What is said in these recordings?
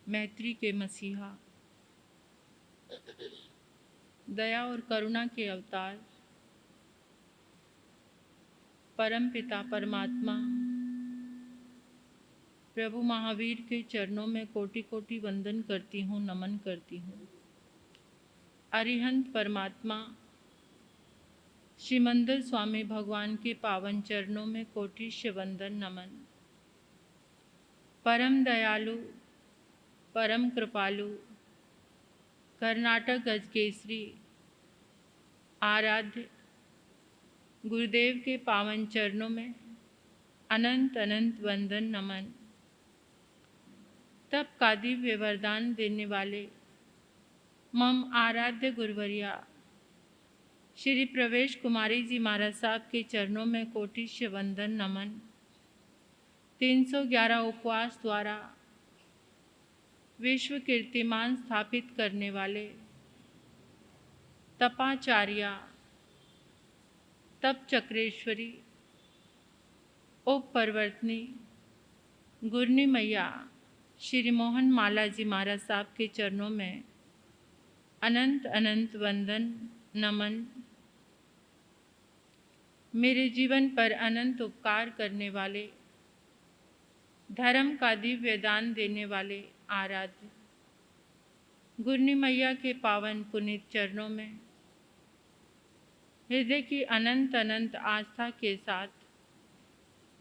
मैत्री के मसीहा, दया और करुणा के अवतार, परम पिता परमात्मा प्रभु महावीर के चरणों में कोटि कोटि वंदन करती हूँ, नमन करती हूँ। अरिहंत परमात्मा श्रीमंदिर स्वामी भगवान के पावन चरणों में कोटिश वंदन नमन। परम दयालु, परम कृपालु, कर्नाटक गजकेसरी आराध्य गुरुदेव के पावन चरणों में अनंत अनंत वंदन नमन। तब का दिव्य वरदान देने वाले मम आराध्य गुरुवरिया श्री प्रवेश कुमारी जी महाराज साहब के चरणों में कोटिश वंदन नमन। 311 उपवास द्वारा विश्व कीर्तिमान स्थापित करने वाले तपाचार्या, तप चक्रेश्वरी, उप परवर्तनी गुरनी मैया श्री मोहन माला जी महाराज साहब के चरणों में अनंत अनंत वंदन नमन। मेरे जीवन पर अनंत उपकार करने वाले, धर्म का दिव्य दान देने वाले आराध्य गुरनी मैया के पावन पुनीत चरणों में हृदय की अनंत अनंत आस्था के साथ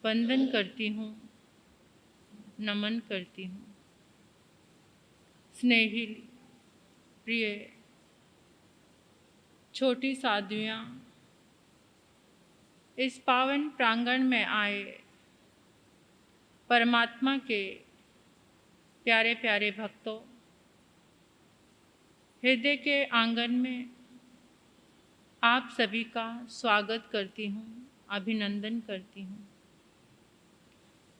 वंदन करती हूँ, नमन करती हूँ। स्नेहिल, प्रिय छोटी साधुयाँ, इस पावन प्रांगण में आए परमात्मा के प्यारे प्यारे भक्तों, हृदय के आंगन में आप सभी का स्वागत करती हूँ, अभिनंदन करती हूँ,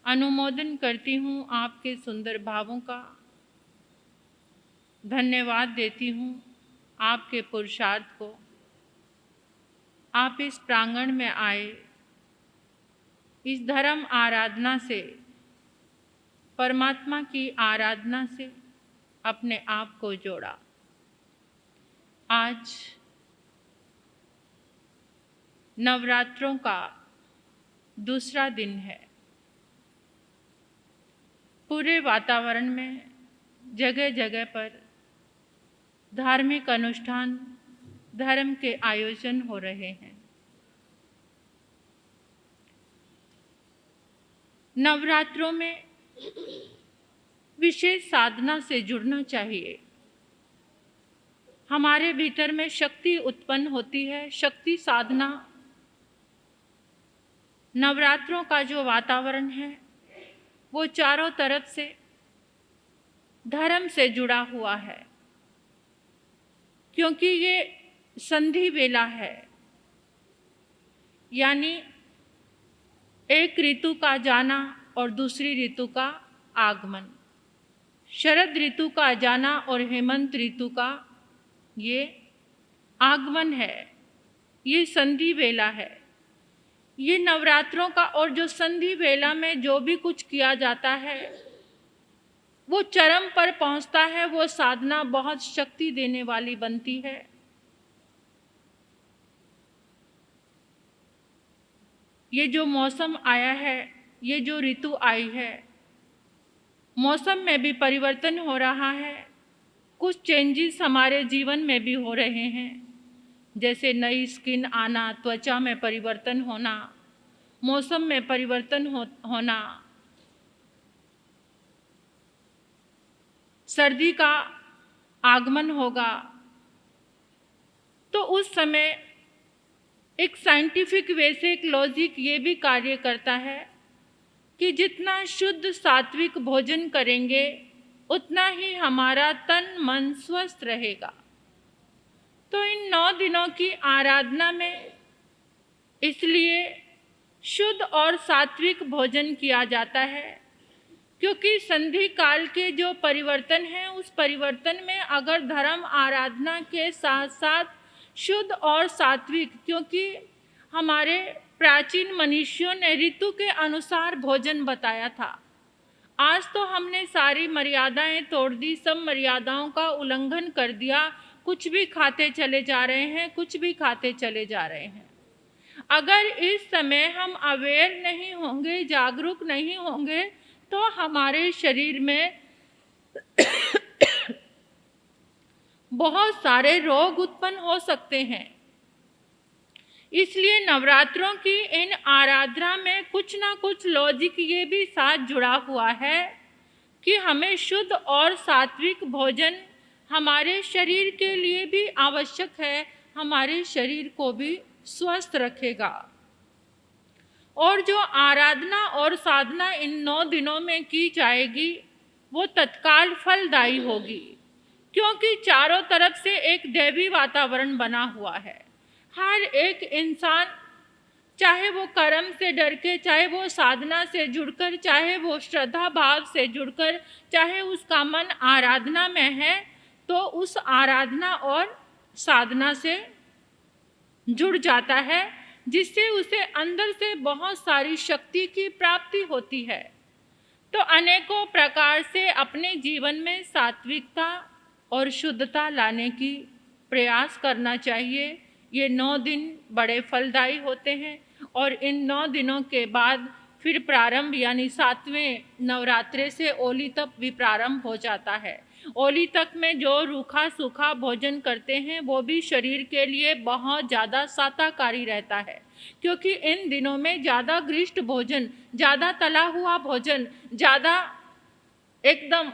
अनुमोदन करती हूँ आपके सुंदर भावों का, धन्यवाद देती हूँ आपके पुरुषार्थ को। आप इस प्रांगण में आए, इस धर्म आराधना से, परमात्मा की आराधना से अपने आप को जोड़ा। आज नवरात्रों का दूसरा दिन है। पूरे वातावरण में जगह जगह पर धार्मिक अनुष्ठान, धर्म के आयोजन हो रहे हैं। नवरात्रों में विशेष साधना से जुड़ना चाहिए। हमारे भीतर में शक्ति उत्पन्न होती है, शक्ति साधना। नवरात्रों का जो वातावरण है वो चारों तरफ से धर्म से जुड़ा हुआ है, क्योंकि ये संधि वेला है, यानी एक ऋतु का जाना और दूसरी ऋतु का आगमन। शरद ऋतु का जाना और हेमंत ऋतु का ये आगमन है, ये संधि वेला है। ये नवरात्रों का और जो संधि वेला में जो भी कुछ किया जाता है वो चरम पर पहुंचता है, वो साधना बहुत शक्ति देने वाली बनती है। ये जो मौसम आया है, ये जो ऋतु आई है, मौसम में भी परिवर्तन हो रहा है, कुछ चेंजेस हमारे जीवन में भी हो रहे हैं, जैसे नई स्किन आना, त्वचा में परिवर्तन होना, मौसम में परिवर्तन होना, सर्दी का आगमन होगा। तो उस समय एक साइंटिफिक वे से एक लॉजिक ये भी कार्य करता है कि जितना शुद्ध सात्विक भोजन करेंगे उतना ही हमारा तन मन स्वस्थ रहेगा। तो इन 9 दिनों की आराधना में इसलिए शुद्ध और सात्विक भोजन किया जाता है, क्योंकि संधि काल के जो परिवर्तन है उस परिवर्तन में अगर धर्म आराधना के साथ साथ शुद्ध और सात्विक, क्योंकि हमारे प्राचीन मनीषियों ने ऋतु के अनुसार भोजन बताया था। आज तो हमने सारी मर्यादाएं तोड़ दी, सब मर्यादाओं का उल्लंघन कर दिया, कुछ भी खाते चले जा रहे हैं, कुछ भी खाते चले जा रहे हैं। अगर इस समय हम अवेयर नहीं होंगे, जागरूक नहीं होंगे, तो हमारे शरीर में बहुत सारे रोग उत्पन्न हो सकते हैं। इसलिए नवरात्रों की इन आराधना में कुछ ना कुछ लॉजिक ये भी साथ जुड़ा हुआ है कि हमें शुद्ध और सात्विक भोजन हमारे शरीर के लिए भी आवश्यक है, हमारे शरीर को भी स्वस्थ रखेगा। और जो आराधना और साधना इन 9 दिनों में की जाएगी वो तत्काल फलदायी होगी, क्योंकि चारों तरफ से एक दैवी वातावरण बना हुआ है। हर एक इंसान, चाहे वो कर्म से डर के, चाहे वो साधना से जुड़कर, चाहे वो श्रद्धा भाव से जुड़कर, चाहे उसका मन आराधना में है, तो उस आराधना और साधना से जुड़ जाता है, जिससे उसे अंदर से बहुत सारी शक्ति की प्राप्ति होती है। तो अनेकों प्रकार से अपने जीवन में सात्विकता और शुद्धता लाने की प्रयास करना चाहिए। ये 9 दिन बड़े फलदायी होते हैं और इन 9 दिनों के बाद फिर प्रारंभ यानी 7वें नवरात्रे से ओली तक भी प्रारंभ हो जाता है। ओली तक में जो रूखा सूखा भोजन करते हैं वो भी शरीर के लिए बहुत ज़्यादा साताकारी रहता है, क्योंकि इन दिनों में ज़्यादा घृष्ट भोजन, ज़्यादा तला हुआ भोजन, ज़्यादा एकदम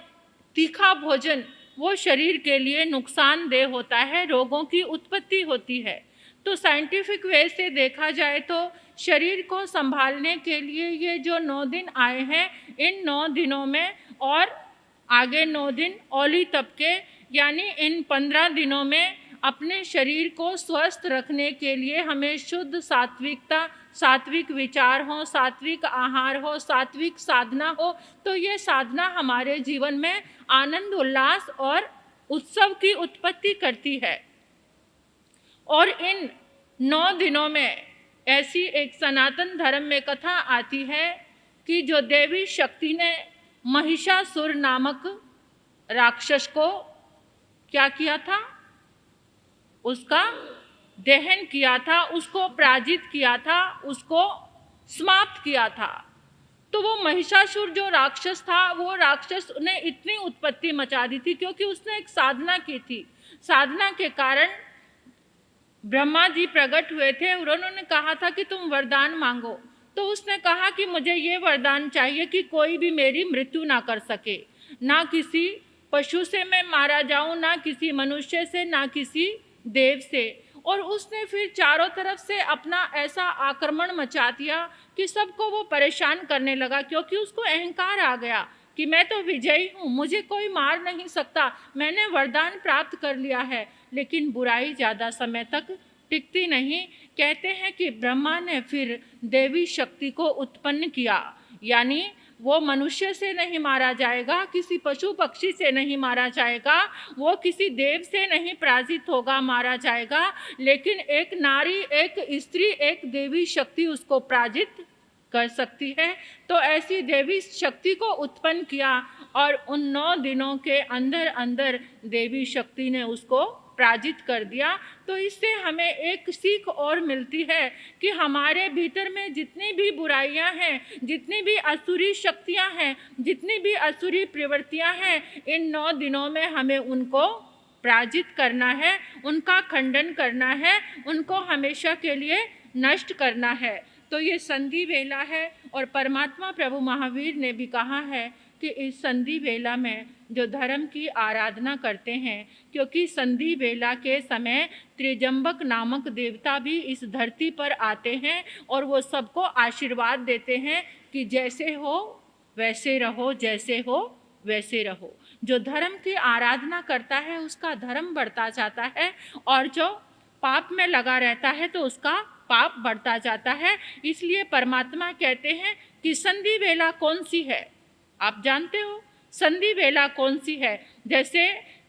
तीखा भोजन वो शरीर के लिए नुकसानदेह होता है, रोगों की उत्पत्ति होती है। तो साइंटिफिक वे से देखा जाए तो शरीर को संभालने के लिए ये जो 9 दिन आए हैं, इन 9 दिनों में और आगे 9 दिन ओली तप के यानी इन 15 दिनों में अपने शरीर को स्वस्थ रखने के लिए हमें शुद्ध सात्विकता, सात्विक विचार हो, सात्विक आहार हो, सात्विक साधना हो, तो ये साधना हमारे जीवन में आनंद, उल्लास और उत्सव की उत्पत्ति करती है। और इन 9 दिनों में ऐसी एक सनातन धर्म में कथा आती है कि जो देवी शक्ति ने महिषासुर नामक राक्षस को क्या किया था, उसका दहन किया था, उसको पराजित किया था, उसको समाप्त किया था। तो वो महिषासुर जो राक्षस था, वो राक्षस ने इतनी उत्पत्ति मचा दी थी क्योंकि उसने एक साधना की थी। साधना के कारण ब्रह्मा जी प्रकट हुए थे और उन्होंने कहा था कि तुम वरदान मांगो। तो उसने कहा कि मुझे ये वरदान चाहिए कि कोई भी मेरी मृत्यु ना कर सके, ना किसी पशु से मैं मारा जाऊं, ना किसी मनुष्य से, ना किसी देव से। और उसने फिर चारों तरफ से अपना ऐसा आक्रमण मचा दिया कि सबको वो परेशान करने लगा, क्योंकि उसको अहंकार आ गया कि मैं तो विजयी हूँ, मुझे कोई मार नहीं सकता, मैंने वरदान प्राप्त कर लिया है। लेकिन बुराई ज़्यादा समय तक टिकती नहीं। कहते हैं कि ब्रह्मा ने फिर देवी शक्ति को उत्पन्न किया, यानी वो मनुष्य से नहीं मारा जाएगा, किसी पशु पक्षी से नहीं मारा जाएगा, वो किसी देव से नहीं पराजित होगा, मारा जाएगा, लेकिन एक नारी, एक स्त्री, एक देवी शक्ति उसको पराजित कर सकती है। तो ऐसी देवी शक्ति को उत्पन्न किया और उन 9 दिनों के अंदर अंदर देवी शक्ति ने उसको पराजित कर दिया। तो इससे हमें एक सीख और मिलती है कि हमारे भीतर में जितनी भी बुराइयां हैं, जितनी भी असुरी शक्तियां हैं, जितनी भी असुरी प्रवृत्तियां हैं, इन 9 दिनों में हमें उनको पराजित करना है, उनका खंडन करना है, उनको हमेशा के लिए नष्ट करना है। तो ये संधि वेला है और परमात्मा प्रभु महावीर ने भी कहा है कि इस संधि वेला में जो धर्म की आराधना करते हैं, क्योंकि संधि वेला के समय त्रिजंबक नामक देवता भी इस धरती पर आते हैं और वो सबको आशीर्वाद देते हैं कि जैसे हो वैसे रहो, जैसे हो वैसे रहो। जो धर्म की आराधना करता है उसका धर्म बढ़ता जाता है और जो पाप में लगा रहता है तो उसका पाप बढ़ता जाता है। इसलिए परमात्मा कहते हैं कि संधि वेला कौन सी है, आप जानते हो संधि वेला कौन सी है? जैसे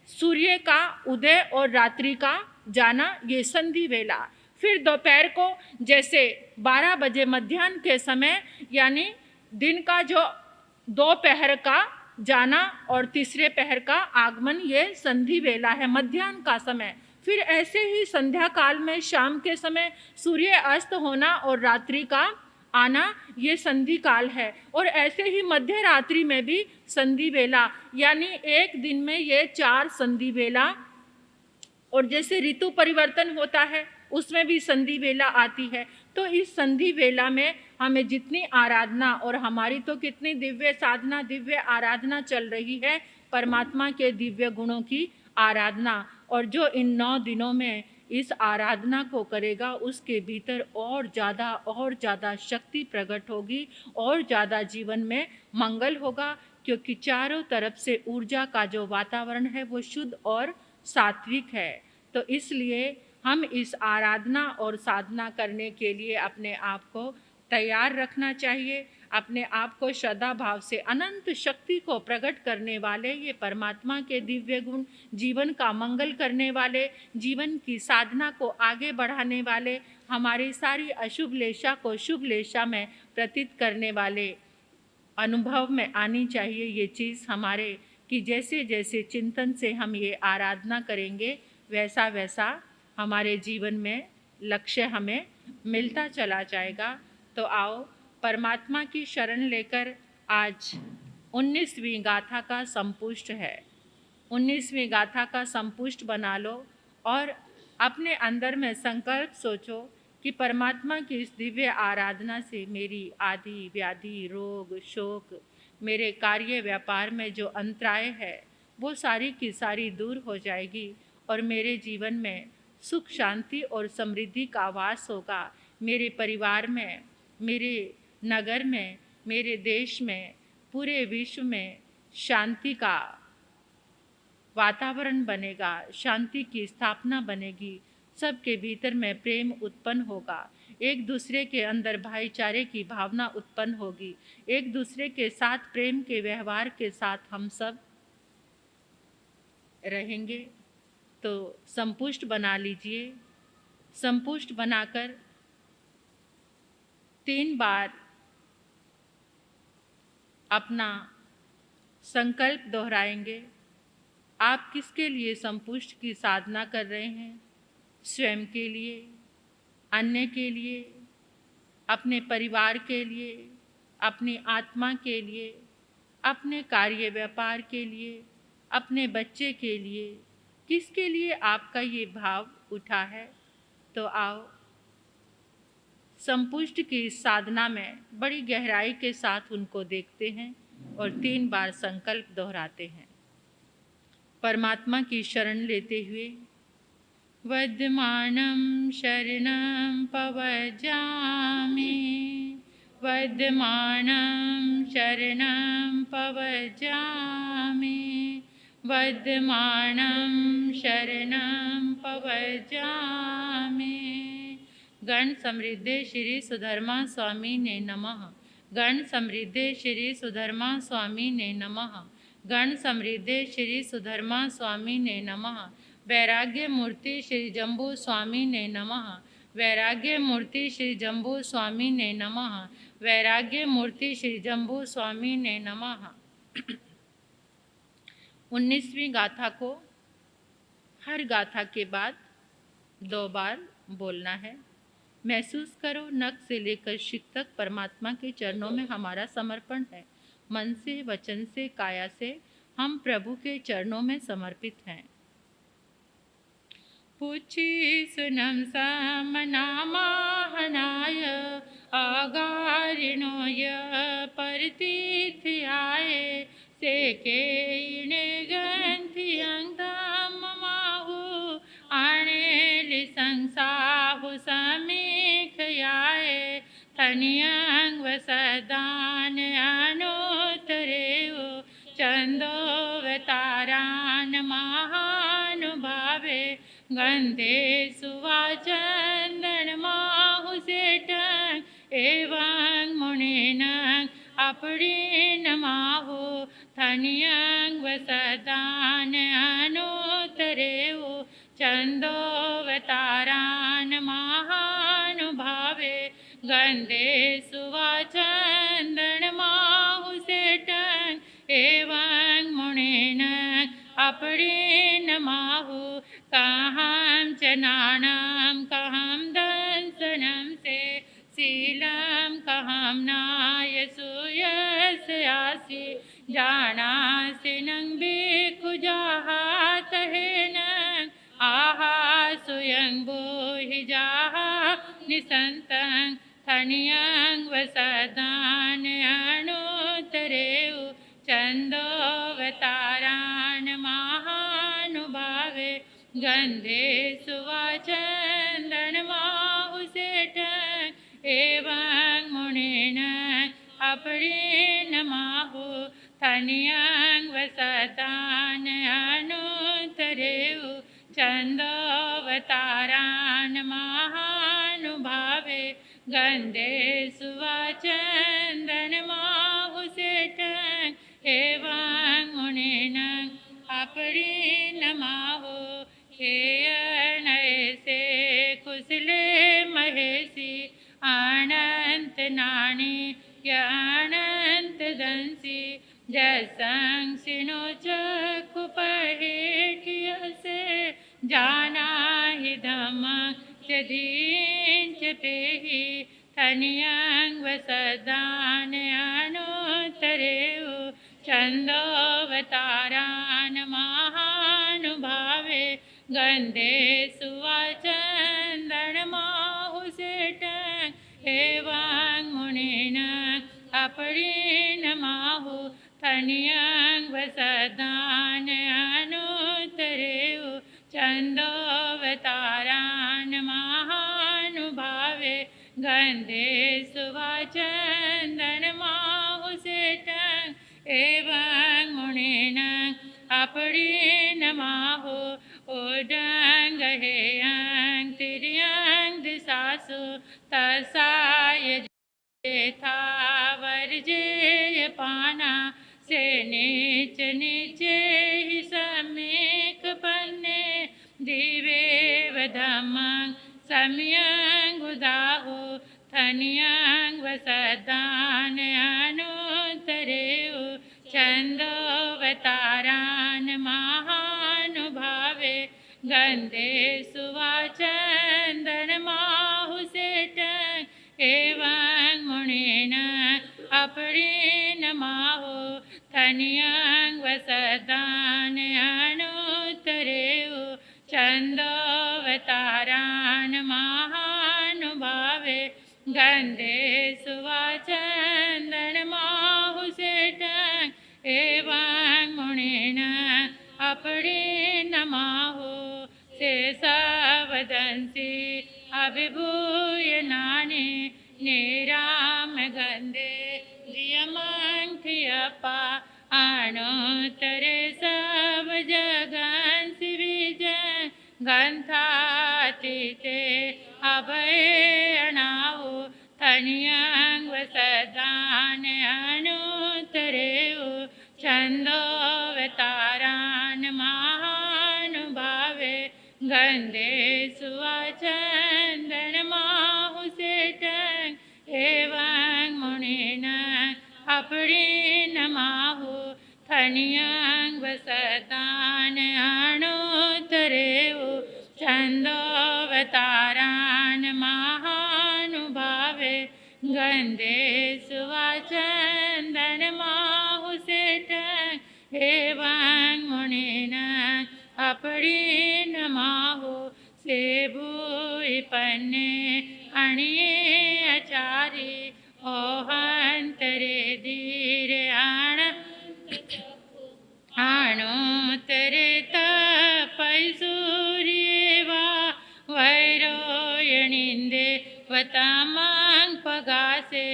सूर्य का उदय और रात्रि का जाना, ये संधि वेला। फिर दोपहर को जैसे 12 बजे मध्याह्न के समय, यानी दिन का जो दोपहर का जाना और तीसरे पहर का आगमन, ये संधि वेला है, मध्याह्न का समय। फिर ऐसे ही संध्या काल में शाम के समय सूर्य अस्त होना और रात्रि का आना, ये संधि काल है। और ऐसे ही मध्य रात्रि में भी संधि वेला, यानी एक दिन में ये 4 संधि वेला। और जैसे ऋतु परिवर्तन होता है उसमें भी संधि वेला आती है। तो इस संधि वेला में हमें जितनी आराधना, और हमारी तो कितनी दिव्य साधना, दिव्य आराधना चल रही है, परमात्मा के दिव्य गुणों की आराधना। और जो इन 9 दिनों में इस आराधना को करेगा उसके भीतर और ज़्यादा शक्ति प्रकट होगी, और ज़्यादा जीवन में मंगल होगा, क्योंकि चारों तरफ से ऊर्जा का जो वातावरण है वो शुद्ध और सात्विक है। तो इसलिए हम इस आराधना और साधना करने के लिए अपने आप को तैयार रखना चाहिए। अपने आप को श्रद्धा भाव से अनंत शक्ति को प्रकट करने वाले ये परमात्मा के दिव्य गुण, जीवन का मंगल करने वाले, जीवन की साधना को आगे बढ़ाने वाले, हमारी सारी अशुभ लेशा को शुभ लेशा में प्रतीत करने वाले अनुभव में आनी चाहिए ये चीज़ हमारे, कि जैसे जैसे चिंतन से हम ये आराधना करेंगे वैसा वैसा हमारे जीवन में लक्ष्य हमें मिलता चला जाएगा। तो आओ परमात्मा की शरण लेकर, आज 19वीं गाथा का संपुष्ट है, 19वीं गाथा का संपुष्ट बना लो और अपने अंदर में संकल्प सोचो कि परमात्मा की इस दिव्य आराधना से मेरी आदि व्याधि रोग शोक, मेरे कार्य व्यापार में जो अंतराय है वो सारी की सारी दूर हो जाएगी, और मेरे जीवन में सुख शांति और समृद्धि का वास होगा। मेरे परिवार में, मेरे नगर में, मेरे देश में, पूरे विश्व में शांति का वातावरण बनेगा, शांति की स्थापना बनेगी, सबके भीतर में प्रेम उत्पन्न होगा, एक दूसरे के अंदर भाईचारे की भावना उत्पन्न होगी, एक दूसरे के साथ प्रेम के व्यवहार के साथ हम सब रहेंगे। तो संपुष्ट बना लीजिए। संपुष्ट बनाकर 3 बार अपना संकल्प दोहराएंगे। आप किसके लिए संपुष्ट की साधना कर रहे हैं? स्वयं के लिए, अन्य के लिए, अपने परिवार के लिए, अपनी आत्मा के लिए, अपने कार्य व्यापार के लिए, अपने बच्चे के लिए, किसके लिए आपका ये भाव उठा है? तो आओ संपुष्ट की इस साधना में बड़ी गहराई के साथ उनको देखते हैं और 3 बार संकल्प दोहराते हैं। परमात्मा की शरण लेते हुए, वद्यमानं शरणं पवजामि, वद्यमानं शरणं पवजामि, वद्यमानं शरणं पवजामि। गण समृद्धे श्री सुधर्मा स्वामी ने नमः। गण समृद्धे श्री सुधर्मा स्वामी ने नमः। गण समृद्धे श्री सुधर्मा स्वामी ने नमः। वैराग्य मूर्ति श्री जम्बू स्वामी ने नमः। वैराग्य मूर्ति श्री जम्बू स्वामी ने नमः। वैराग्य मूर्ति श्री जम्बू स्वामी ने नमः। 19वीं गाथा को हर गाथा के बाद 2 बार बोलना है। महसूस करो नख से लेकर शिख तक परमात्मा के चरणों में हमारा समर्पण है। मन से, वचन से, काया से हम प्रभु के चरणों में समर्पित हैं। पुछि सुनम समनामाहनाय अगारिणो य परतीर्थयाय सेके इणे गंथियं धम्ममाहु आणेलि संसाहु समीखयाय थनियं वसदान अनुतरेव चंदोवतारान महानुभावे गंधे सुवाचंदन माहुसेठं एवं मुनिन अपरीन माहु थनियं वसदान अनुतरेव चंदोवतारान महानुभावे गंधे सुवाचंदन माहुसेठं एवं मुनेन अपरिणमाहु कहां च नानां कहां दंसनं से शीलं कहां नायसूयस्यासि जानासि नं भिक्खुजातहेन आहा सुयं भूहि जाहा निसन्तं थनियं वसदान अनुतरेउ चन्दोवतारान् महानुभावे गन्धे सुवाचन्दनमाहुसेठं एवं मुनेन अपरिणमाहु थनियं वसदान अनुतरेउ चन्दोवतारान् महानुभावे गन्धे सुवाचन्दनमाहुसेठं एवं मुनेन अपरिणमाहु हेयनयसे कुशले महेशि अनंत नानी अनंत दंसी जसंसिनो चकुपहेठियसे जाना हि धम्म च धीं च पेहि थनियं वसदान अनुतरेउ चन्दोवतारान् महानुभावे गन्धे सुवाचन्दनमाहुसेठं एवं मुनेन अपरिणमाहु थनियं वसदान अनुतरेउ चन्दोवतारान् महानुभावे गन्धे सुवाचन्दनमाहुसेठं एवं मुनेन अपरिणमाहु ओडङ्गहेयं तिर्यं दिशासु तसाय जेथा वर्जेयपाना से नीच नीचे हि सम्यक् पन्ने दिवेव धम्मं सम्यक् उदाहु थनियं वसदान अनुतरेउ चन्दोवतारान् महानुभावे गन्धे सुवाचन्दनमाहुसेठं एवं मुनेन अपरिणमाहु थनियं वसदान अनुतरेउ चन्दोवतारान् महानुभावे गन्धे सुवाचन्दनमाहुसेठं एवं मुनेन अपरिणमाहु शेषवदंसि अभिभूय नानि निराम गन्धे दियमङ्ख्यपा अनुत्तरे सब जगन्सि विजय गन्थातीते अभयणाहु थनियं वसदान अनुतरेउ चन्दोवतारान् महानुभावे गन्धे सुवाचन्दनमाहुसेठं एवं मुनेन अपरिणमाहु थनियं वसदान अनुतरेउ चन्दोवतारान् महानुभावे गन्धे सुवाचन्दनमाहुसेठं एवं मुनेन अपरिणमाहु सेभूय पन्ने अणिये आचारि ओहन्तरे धीरे आणोत्तरे तपैसूर्येवा वैरोयणिन्दे वतामां पगासे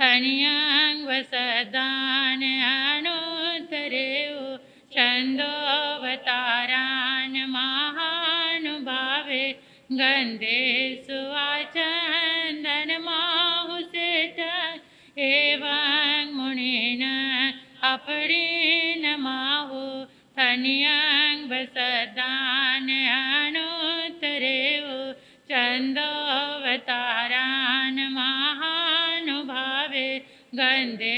थनियं वसदान अनुतरेउ चन्दोवतारान् महानुभावे गन्धे सुवाचन्दनमाहुसेठं एवं मुनेन अपरिणमाहु थनियं वसदान अनुतरेउ चन्दोवतारान् महानुभावे गन्धे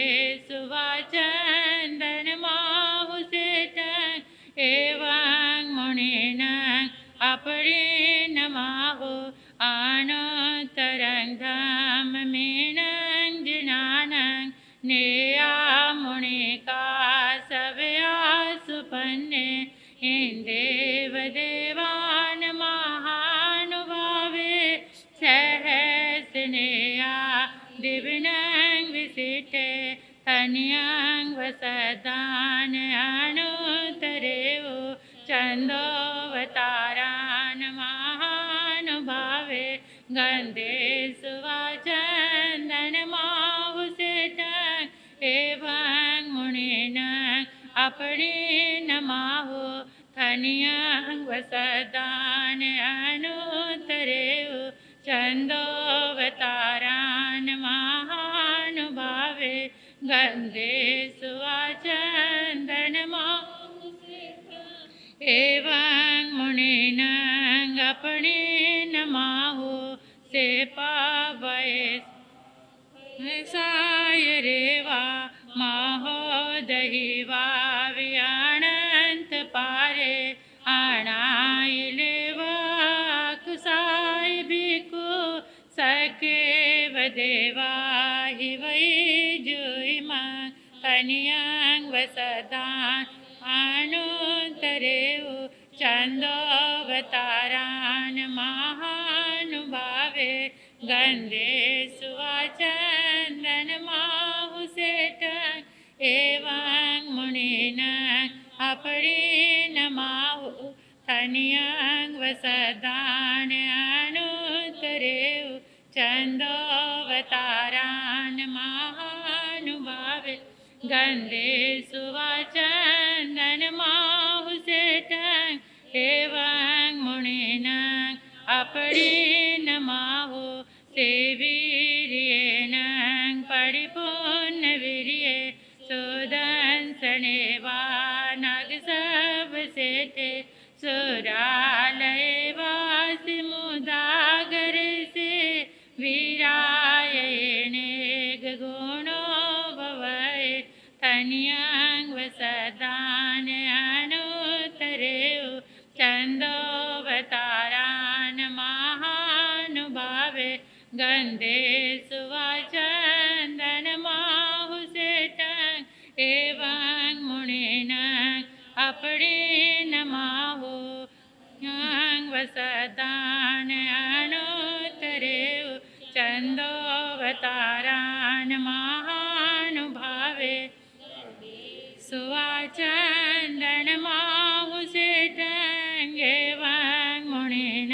सुवाचन्दनमाहुसेठं अपरे नमाहो आनोत्तरं धम्मेनं जिनानं नेया मुनिका सवया सुपन्ने इंदेव देवान महानुभावे सहस्नेया दिव्यं विसिटे तन्यं वसदान अनुतरेव चंदोवतारान महानुभावे गंधे सुवाचंदन माहुसेटं एवं मुनिन अपने नमाहो तन्यं वसदान अनुतरेव चंदोवतारान महानुभावे गंधे सुवाचंदन एवं मुनिन अपने नमाहो से पावये सायरेवा महोदहिवा वियाणंत पारे आणाइलेवा कुसाय भिक्खु सकेव देवा हि वै जुइमा कन्यं वसदान अनुतरेव चंदोवतारान महानुभावे गंधे सुवाचंदन माहुसेटं एवं मुनिन अपरे नमाहो तन्यं वसदान अनुतरेव चंदोवतारान महानुभावे गंधे सुवाचंदन माहुसेटं एवं मुनिन अपरे नमाहो सेवीर्येण परिपूर्णवीर्ये सुदंसनेवा नागसवसेते सुरालये वासि मुदागरे से वीरायणे गुणो भवये तन्यं वसदान अनुतरेव चंदोवतारान महानुभावे गंधे सुवाचंदन माहुसेटं एवं मुनिन अपरे नमाहो वसदान अनुतरेव चंदोवतारान महानुभावे सुवाचंदन माहुसेटं एवं मुनिन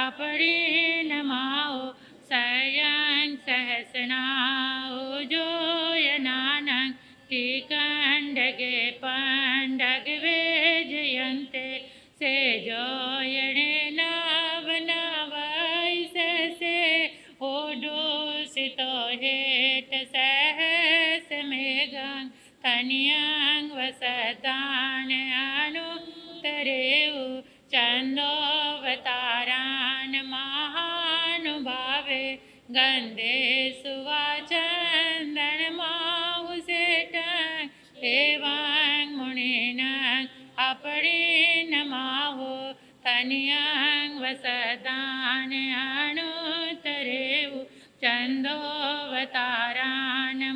अपरे नमाहो सयं सहस्रनाहो जोयनानं तिकंडगे पंडगवे जयन्ते से जोयणे नवनवैससे ओडोसितो हेट सहस्रमेघं तन्यं वसदान अनुतरेव चंदोवतारान महानुभावे गंधे सुवाचंदन माहुसेटं एवं मुनिन अपरे नमाहो तन्यं वसदान अनुतरेव चंदोवतारान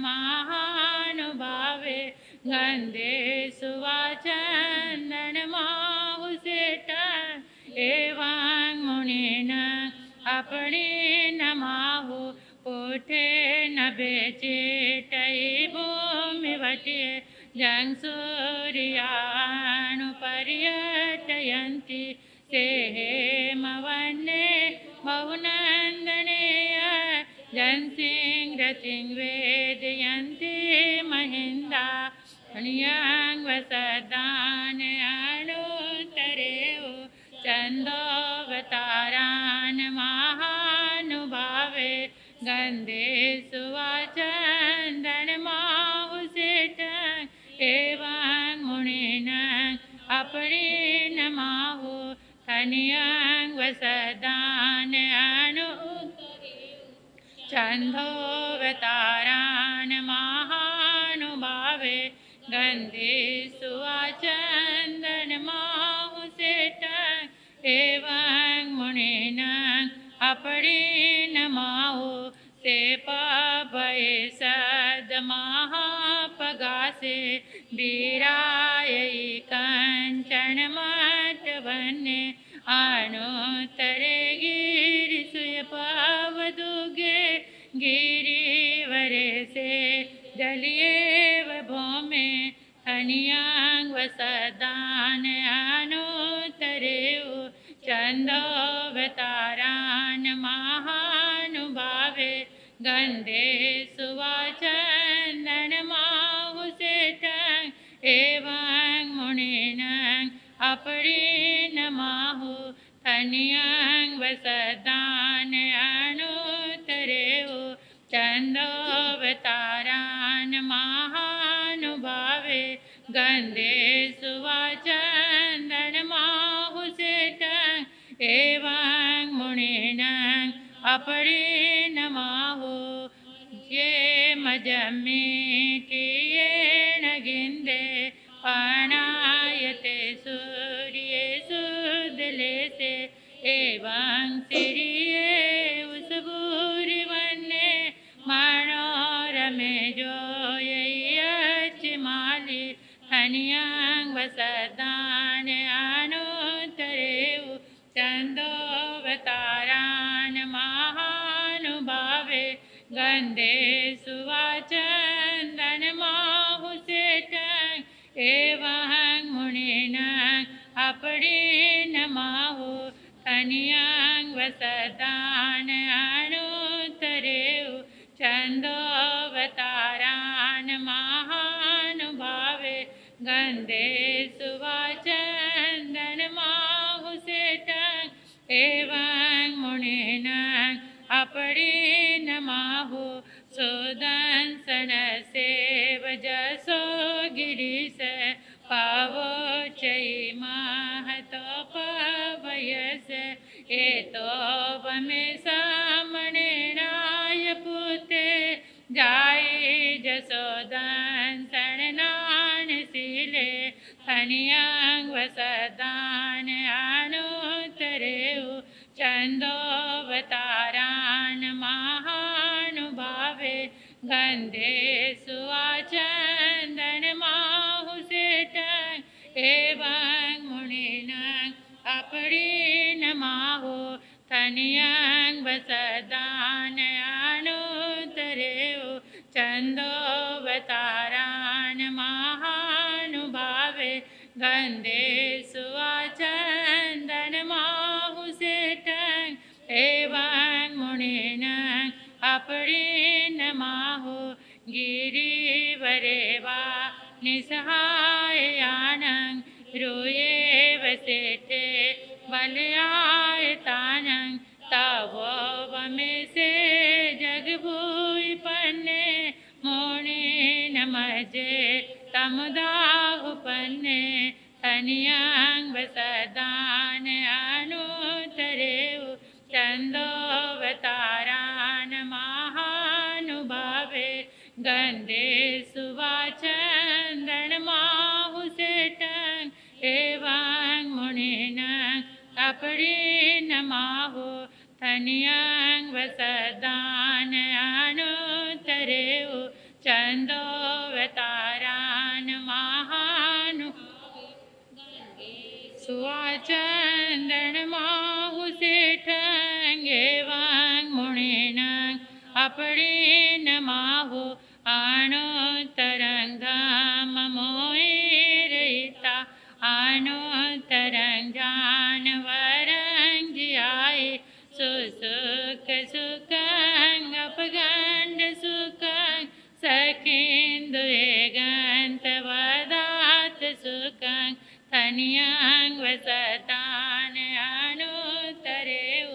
महानुभावे गंधे सुवाचंदन माहुसेटं एवं मुनिन अपने नमाहो कोठे न बेचेटै भूमिवटे जं सूर्यानुपर्यटयन्ति ते हेमवन्ने बहुनन्दनेय जंसिं रतिं वेदयन्ति महिन्दा तन्यं वसदान अनुतरेव चंदोवतारान महानुभावे गंधे सुवाचंदन माहुसेटं एवं मुनिन अपरे नमाहो तन्यं वसदान अनुतरेव चंदोवतारान महानुभावे गंधे सुवाचंदन माहुसेटं एवं मुनीनां अपरिणमाहो ते पापये सदमहापगासे वीरायै कञ्चनमठवन्ये अनुत्तरे गिरिसुयपावदुगे गिरिवरे से जलिएव भौमे हनियां वसदान अनुत्तरेव चन्दोवतारान् महानुभावे गन्धे सुवाचन्दनमाहुसेठं एवं मुनीनां अपरिणमाहु धन्यं वसदान् अनुत्तरेव चन्दोवतारान् महानुभावे गन्धे सुवाचन्दनमाहुसेठं एवं मुनीनां अपरिणमाहु ये मजमीटियेण गिन्दे पाणायते सूर्ये सुदलेसे एवं सिरिये उसबूरिवन्ने मनोरमे जोययच्मालि हनियां वसदान् अनुत्तरेव चन्दोवतारान् महानुभावे गन्धे सुवाचन्दनमाहुसेठं एवं मुनीनां अपरिणमाहु धन्यं वसदान् अनुत्तरेव चन्दोवतारान् महानुभावे गन्धे सुवाचन्दनमाहुसेठं एवं मुनीनां अपरिणमाहु सुदंसनसेव जसो गिरिश पावोचै महतोपवयस एतो वमे सामणेनाय पुते जाय जसोदंसननानशीले धन्यं वसदान् अनुत्तरेव चन्दोवतारान् महानुभावे गन्धे सुवाचन्दनमाहुसेठं एवं मुनीनां अपरिणमाहु धन्यं वसदान् अनुत्तरेव चन्दोवतारान् महानुभावे गन्धे सुवाचन्दनमाहुसेठं एवं मुनीनां अपरिणमाहु गिरिवरे वा निसहायानं रूयेव सेठे बलयायतानं तवो वमेसे जगभूपन्ने मोने नमजे तमुदाहुपन्ने धन्यं वसदान् अनुत्तरेव चन्दोवतारान् महानुभावे गन्धे सुवाचन्दनमाहुसेठं एवं मुनीनां अपरिणमाहु धन्यं वसदान् अनुत्तरेव चन्दोवतारान् महानुभावे सुवाचन्दनमाहुसेठं एवं मुनीनां अपरिणमाहु अनुत्तरङ्गममोहिरहिता अनुत्तरं जानवरं जियाय सुसुख सुखं अपगण्ड सुखं सखीन्दुये गन्तवदात् सुखं धन्यं वसदान् अनुत्तरेव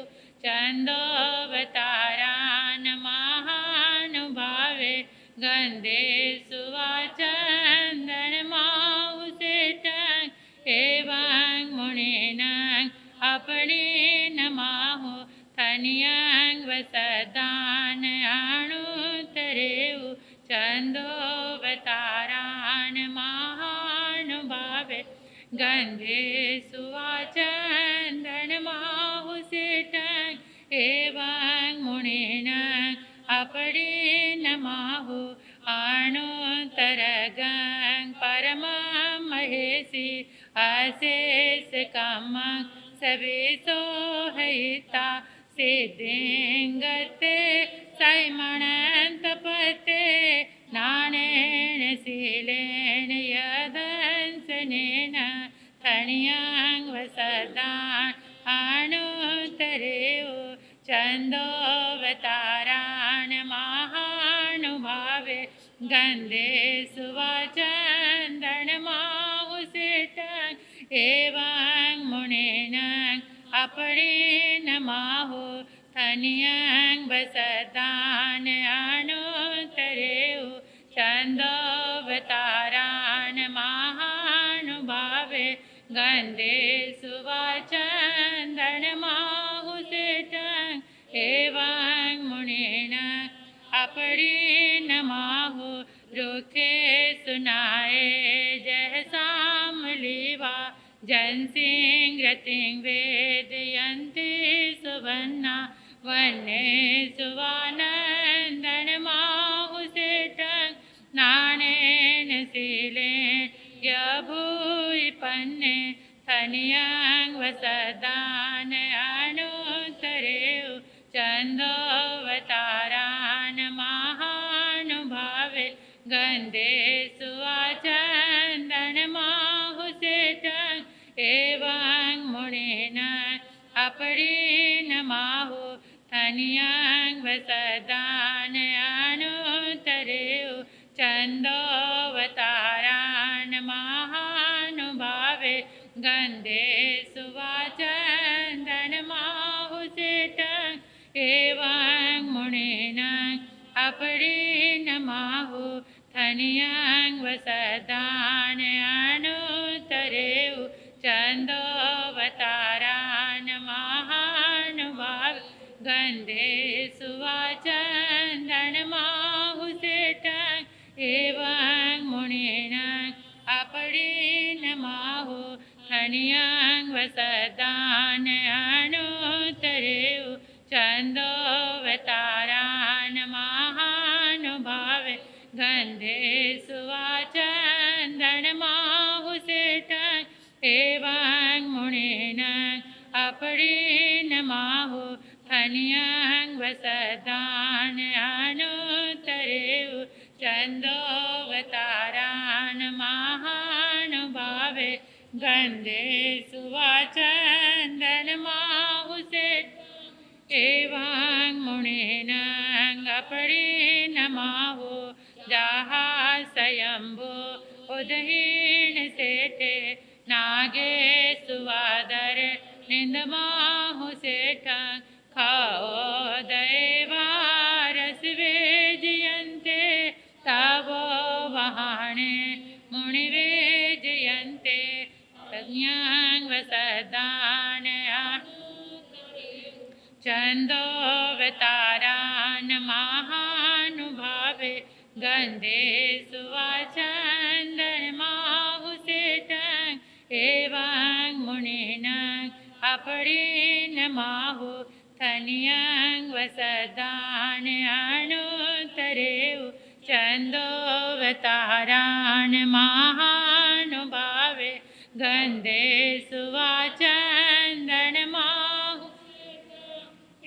चन्दोवतारान् महानुभावे गन्धे सुवाचन्दनमाहुसेठं एवं मुनीनां अपरिणमाहु धन्यं वसदान् अनुत्तरेव चन्दोवतारान् महानुभावे गंधे सुवाचन्दन माहुसेटं एवं मुनेन अपरिणमाहु अणुतरगं परमं महेशि अशेष कामं सवेशो हिता सिद्धिंगते सैमणन्तपते नानेन शीलेन यदंसनेन धन्यं वसदान् अनुतरेव चन्दोऽवतारान् महानुभावे गन्धे सुवाचन्दनमाहुसेटं एवं मुनेन अपरिणमाहु धन्यं वसदान् अनुतरेव चन्दोऽवतारान् महानुभावे गन्धे सुवाचन्दनमाहुसेटं एवं मुनेन अपरिणमाहु रुखे सुनाए जय सामलीवा जनसिंह रतिं वेदयन्ति सुवन्ना वन्ने सुवानन्दनमाहुसेटं नानेन शीलेन यभूयपन्ने धन्यं वसदान् अनुतरेव चन्दोऽवतारान् महानुभावे गन्धे सुवाचन्दनमाहुसेटं एवं मुनेन अपरिणमाहु धन्यं वसदान् अनुतरेव चन्दोऽवतारान् महानुभावे गन्धे सुवाचन्दनमाहुसेटं एवं मुनेन अपरिणमाहु धन्यं वसदान् अनुतरेव चन्दोऽवतारान् महानुभावे गन्धे सुवाचन्दनमाहुसेटं एवं मुनेन अपरिणमाहु धन्यं वसदान् अनुतरेव चन्दोऽवतारान् महानुभावे गन्धे सुवाचन्दनमाहुसेटं एवं मुनेन अपरिणमाहु धन्यं वसदान् अनुतरेव चन्दोऽवतारान् महानुभावे गन्धे सुवाचन्दनमाहुसेटं एवं मुनेन अपरिणमाहु जहा स्वयंभू उदहीन सेठे नागे सुवादर निंदमाहुसेटं खाओ दैवारस वेजयन्ते तवो वहाणे मुनिवेजयन्ते प्रज्ञां वसदान् चन्दोऽवतारान् महानुभावे गन्धे सुवाचन्दनमाहुसेटं एवं मुनेन अपरिणमाहु धन्यं वसदान् अनुतरेव चन्दोऽवतारान् महानुभावे गन्धे सुवाचन्दनमाहु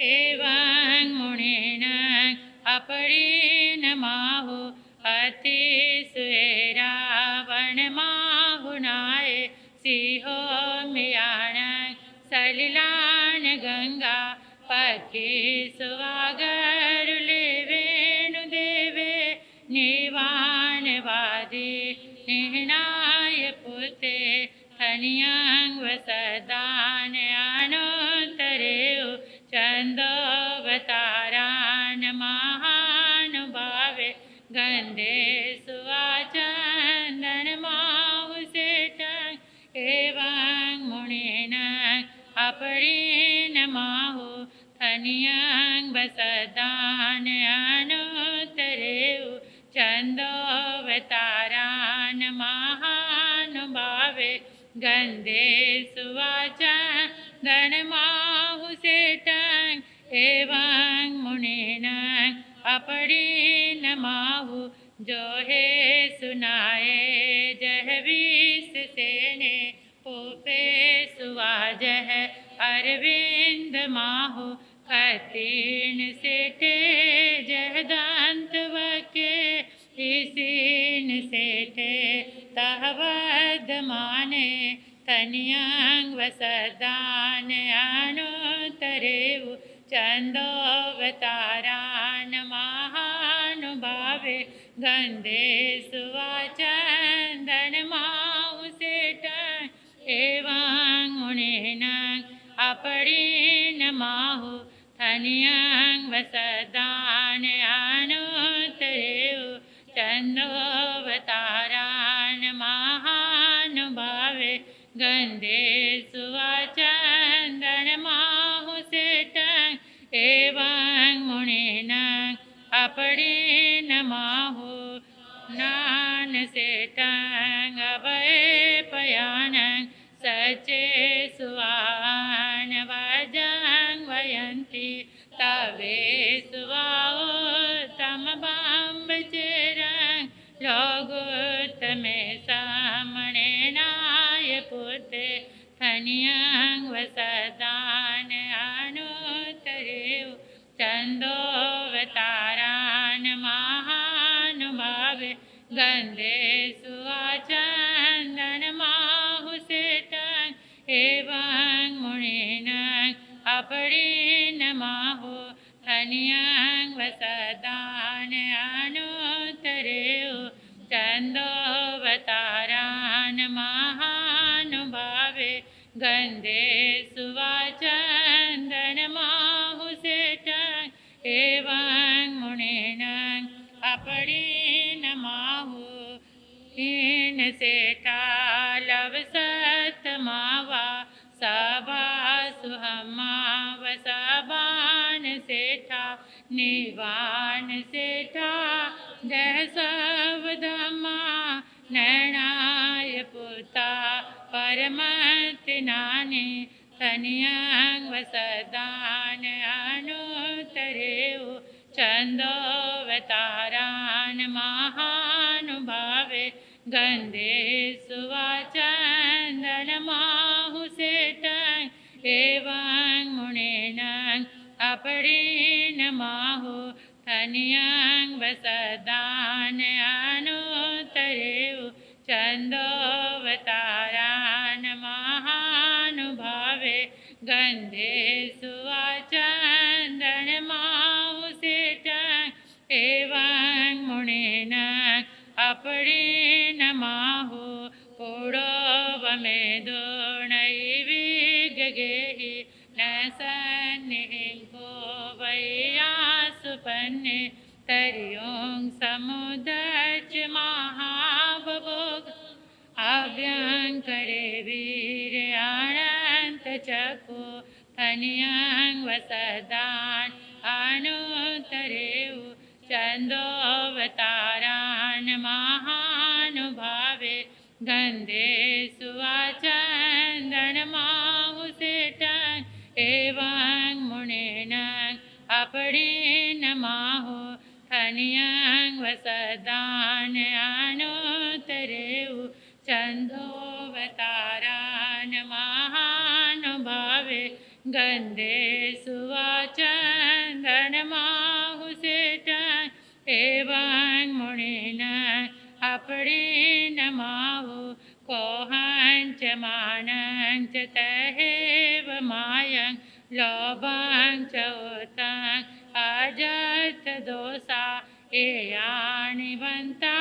एवं मुनेन अपरिणमाहु अतिसुरावणमाहुनाय सिंहो मियाण सलिलान गंगा पक्षी सुवागरुले वेणुदेवे निवानवादी निहनाय पुते धन्यं वसदान् अनुतरेव चन्दोऽवतारान् महानुभावे गन्धे सुवाचन्दनमाहुसेटं एवं मुनेन अपरिणमाहु धन्यं वसदान् अनुतरेव चन्दोऽवतारान् महानुभावे गन्धे सुवाचन्दनमाहुसेटं एवं मुनिन अपरिणमाहु जो है सुनाए जह विष सेने पोपे सुवाजह अरविंद माहु खतीन सेठे जहदंत वके इसीन सेठे तहवद माने तनियंग वसदान अनुतरेव चंदोवतारान महानुभावे गंधे सुवाचंदन माहुसेटं एवं मुनिन अपरिणमाहु तनियंग वसदान अनुतरेव चंदोवतारान महानुभावे गंधे सुवाचंदन माहुसेटं एवं मुनिन अपरिणमाहु ज्ञानसेटं अभय पयानं सचे सुवान वजं वयन्ति तवे सुवाओ तमबम्बचेरं लोगोत्तमे सामणेनाय पुते धनियं वसदान अनुतरेव चन्दोवतारान् महानुभावे गन्धे सुवाचन्दनमाहुसेटं एवं मुनिन अपरिणमाहु धनियं वसदान अनुतरेव चन्दोवतारान् महानुभावे गन्धे सुवाचन्दनमाहुसेटं एवं मुनिन अपरिणमाहु हीन सेठा लवसतमावा सभा सुहमा वसबान सेठा निवान सेठा जह सवधमा नैणाय पुता परमति नाने तनियं वसदान अनुतरेव चन्दोवतारान् महानुभावे गन्धे सुवाचन्दनमाहुसेटं एवं मुनिन अपरिणमाहु तनियं वसदान अनुतरेव चन्दोवतारान् महानुभावे गन्धे सुवाचन्दनमाहुसेटं एवं मुनिन अपरिणमाहु पुरोवमेदोणैविगगेहि न सन्निहिंको वैयासुपन्ने तर्यों समुदच महाबभोग अभ्यंकरे वीर अनंत चको तनियं वसदान अनुतरेव चन्दोवतारान् महानुभावे गन्धे सुवाचन्दनमाहुसेटं एवं मुनिन अपरिणमाहु तनियं वसदान अनुतरेव चन्दोवतारान् महानुभावे गन्धे सुवाचन्दनमाहुसेटं एवं मुनिन अपरिणमाहु कोहं च मानं च तहेव मायं लोभं च उतं अजत दोषा एयानि वन्ता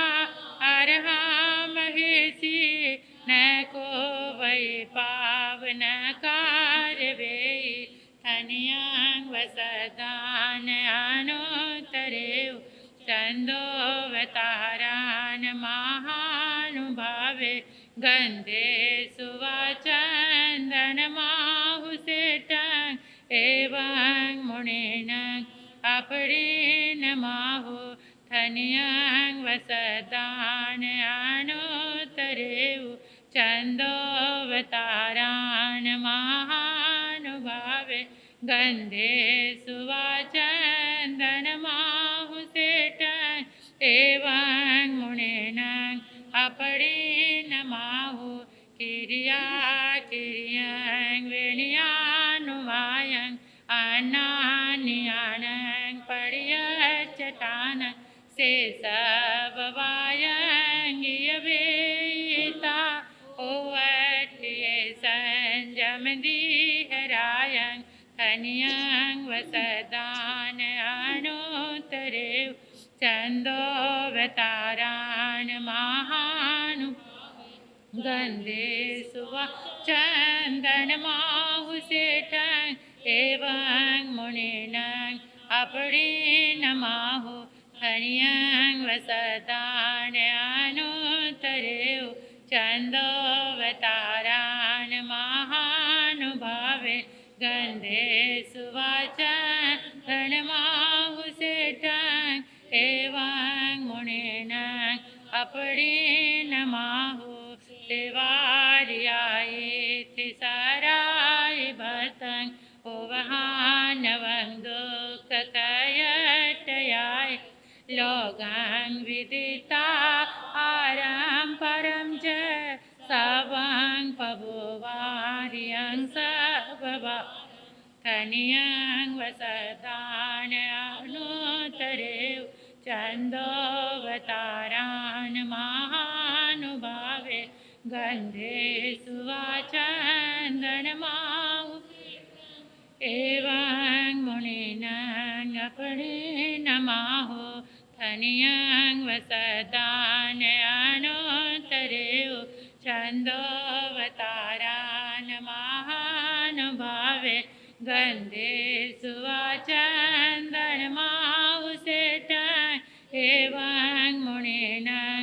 अर्हा महेशि न को वै पावनकारवेयि तनियं वसदान अनुतरेव चन्दोवतारान् महानुभावे गन्धे सुवाचन्दनमाहुसेटं एवं मुनिन अपरिणमाहु तनियं वसदान अनुतरेव चन्दो छन्दोऽवतारान् महानुभावे गन्धे सुवाचन्दनमाहुसेटन् एवं मुनेनं अपरिणमाहु किर्यां विनयानुवायं अन्नान्यानं पर्यचटान् शेषभवायं यवेता ओवट्ये संजमदिहरायं खनियं वसदान अनुत्तरेव छन्दोऽवतारान् महानु गन्धे सुवाचन्दनमाहुसेटन् एवं मुनिनं अपरिणमाहु खनियं वसदान अनुत्तरेव छन्दोऽवतारान् महानुभावे गन्धे सुवाचन्दनमाहुसेटन् एवं मुनिनं अपरिणमाहु देवार्यायेति सराय भर्तं उवहानवं दुःखकयटयाय लोकं विदिता आरं परं च सवं पवुवार्यं सबवा खनियं वसदान अनुत्तरेव छन्दोऽवतारान् महानुभावे गन्धे सुवाचन्दनमाहु एवं मुनिनं अपरिणमाहु खनियं वसदान अनुत्तरेव छन्दोऽवतारान् महानुभावे गन्धे सुवाचन्दनमाहुसेटन् एवं मुनिनं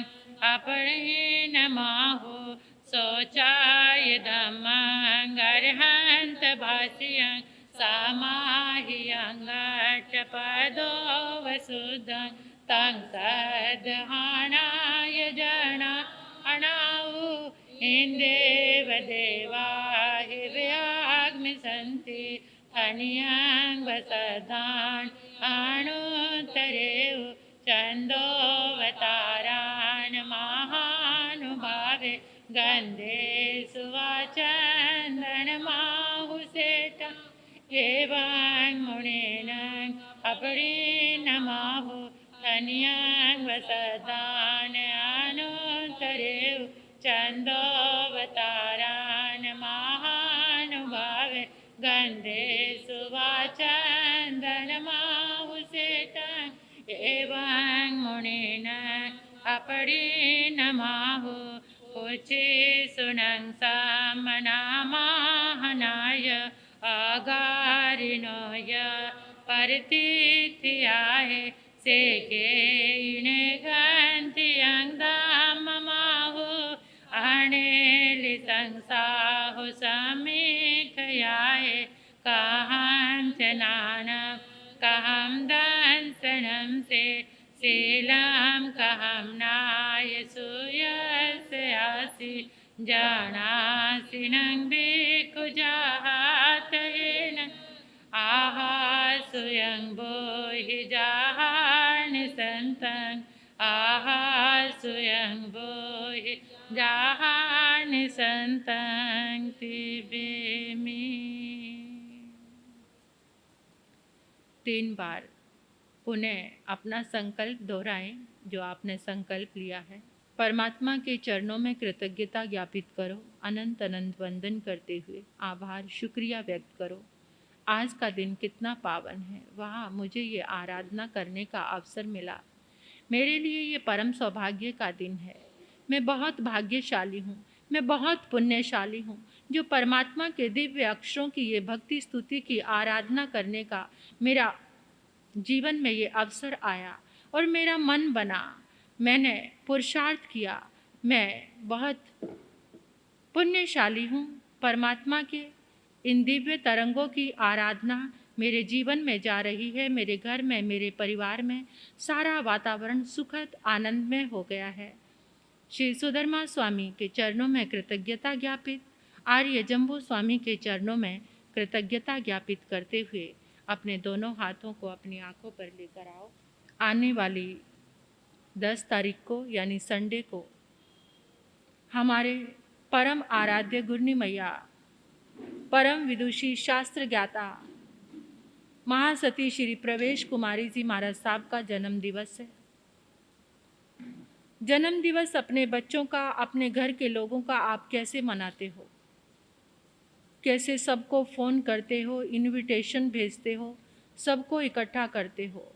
अपरिणमाहु शौचाय धम्मं अर्हन्त भाष्यं समाह्यं घटपदो वसुधं तं सदहानाय जना अनाहु इन्देव देवा हिव्याग्नि सन्ति खनियं वसदान् अनुत्तरेव छन्दोऽवतारान् महानुभावे गन्धे सुवाचन्दनमाहुसेटन् एवं मुनिनं अपरिणमाहु खनियं वसदान अनुत्तरेव छन्दोऽवतारान् महानुभावे गन्धे सुवाचन्दनमाहुसेटन् एवं मुनिनं अपरिणमाहु उचे सुनं सामनामाहनाय अगारिणो य परतिथ्याय सेकेयिने गन्त्यं दाममाहु अणेलि संसाहु समीक्षयाय कहं कहं दंसनं से शीलं कहं नाय सूयस्यासि जानासिनं भिक्खुजातयेन आहा सुयं बोहि जाहानि सन्तं आहा सुयं बोहि जाहानि सन्तं तिबेमि। 3 बार पुनः अपना संकल्प दोहराएं जो आपने संकल्प लिया है। परमात्मा के चरणों में कृतज्ञता ज्ञापित करो। अनंत अनंत वंदन करते हुए आभार शुक्रिया व्यक्त करो। आज का दिन कितना पावन है, वहाँ मुझे ये आराधना करने का अवसर मिला। मेरे लिए ये परम सौभाग्य का दिन है। मैं बहुत भाग्यशाली हूँ, मैं बहुत पुण्यशाली हूँ जो परमात्मा के दिव्य अक्षरों की ये भक्ति स्तुति की आराधना करने का मेरा जीवन में ये अवसर आया और मेरा मन बना। मैंने पुरुषार्थ किया। मैं बहुत पुण्यशाली हूँ। परमात्मा के इन दिव्य तरंगों की आराधना मेरे जीवन में जा रही है। मेरे घर में, मेरे परिवार में सारा वातावरण सुखद आनंदमय हो गया है। श्री सुधर्मा स्वामी के चरणों में कृतज्ञता ज्ञापित आर्य जम्बू स्वामी के चरणों में कृतज्ञता ज्ञापित करते हुए अपने दोनों हाथों को अपनी आंखों पर लेकर आओ। आने वाली 10 तारीख को यानी संडे को हमारे परम आराध्य गुरनी मैया, परम विदुषी शास्त्र ज्ञाता महासती श्री प्रवेश कुमारी जी महाराज साहब का जन्म दिवस है। जन्म दिवस अपने बच्चों का, अपने घर के लोगों का आप कैसे मनाते हो? कैसे सबको फ़ोन करते हो, इनविटेशन भेजते हो, सबको इकट्ठा करते हो?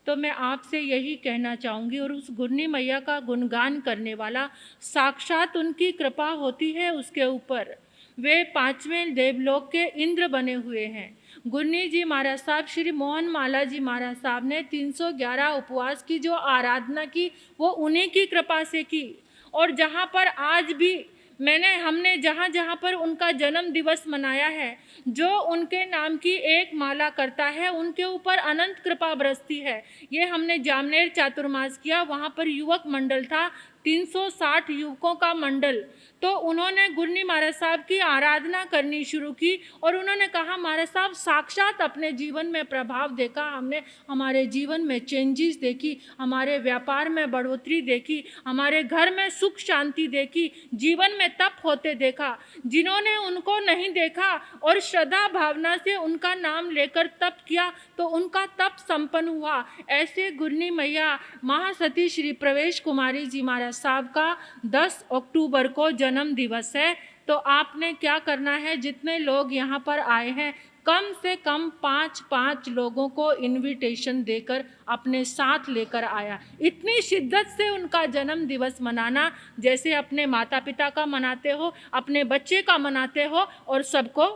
तो मैं आपसे यही कहना चाहूँगी, और उस गुरनी मैया का गुणगान करने वाला साक्षात उनकी कृपा होती है उसके ऊपर। वे 5वें देवलोक के इंद्र बने हुए हैं। गुरनी जी महाराज साहब, श्री मोहन माला जी महाराज साहब ने 311 उपवास की जो आराधना की, वो उन्हीं की कृपा से की। और जहाँ पर आज भी हमने जहाँ जहाँ पर उनका जन्म दिवस मनाया है, जो उनके नाम की एक माला करता है उनके ऊपर अनंत कृपा बरसती है। ये हमने जामनेर चातुर्मास किया, वहाँ पर युवक मंडल था, 360 युवकों का मंडल। तो उन्होंने गुरनी महाराज साहब की आराधना करनी शुरू की और उन्होंने कहा, महाराज साहब साक्षात अपने जीवन में प्रभाव देखा, हमने हमारे जीवन में चेंजेस देखी, हमारे व्यापार में बढ़ोतरी देखी, हमारे घर में सुख शांति देखी, जीवन में तप होते देखा। जिन्होंने उनको नहीं देखा और श्रद्धा भावना से उनका नाम लेकर तप किया तो उनका तप संपन्न हुआ। ऐसे गुरनी मैया महासती श्री प्रवेश कुमारी जी महाराज साहब का 10 अक्टूबर को जन्म दिवस है। तो आपने क्या करना है, जितने लोग यहाँ पर आए हैं कम से कम 5-5 लोगों को इनविटेशन देकर अपने साथ लेकर आया। इतनी शिद्दत से उनका जन्म दिवस मनाना, जैसे अपने माता पिता का मनाते हो, अपने बच्चे का मनाते हो और सबको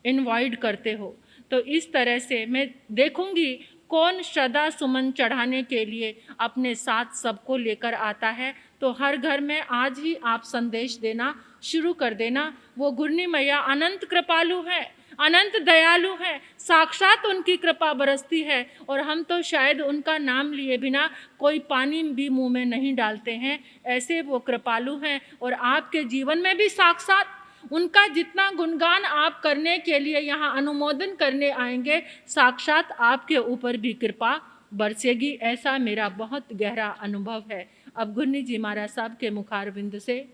इनवाइट करते हो। तो इस तरह से मैं देखूंगी कौन श्रद्धा सुमन चढ़ाने के लिए अपने साथ सबको लेकर आता है। तो हर घर में आज ही आप संदेश देना शुरू कर देना। वो गुरनी मैया अनंत कृपालु है, अनंत दयालु है, साक्षात उनकी कृपा बरसती है। और हम तो शायद उनका नाम लिए बिना कोई पानी भी मुंह में नहीं डालते हैं, ऐसे वो कृपालु हैं। और आपके जीवन में भी साक्षात उनका जितना गुणगान आप करने के लिए यहाँ अनुमोदन करने आएंगे, साक्षात आपके ऊपर भी कृपा बरसेगी, ऐसा मेरा बहुत गहरा अनुभव है। अब गुरनी जी महाराज साहब के मुखारविंद से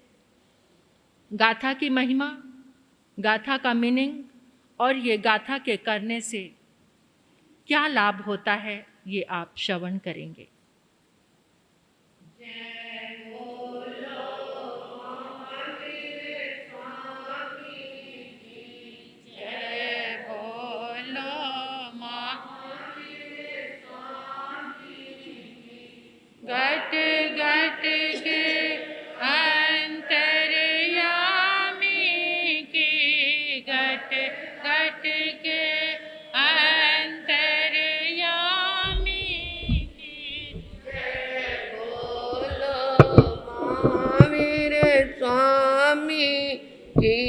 गाथा की महिमा, गाथा का मीनिंग और ये गाथा के करने से क्या लाभ होता है, ये आप श्रवण करेंगे। घट घट के अंतर्यामी की, घट घट के अंतर्यामी की, जय बोलो महावीर स्वामी की,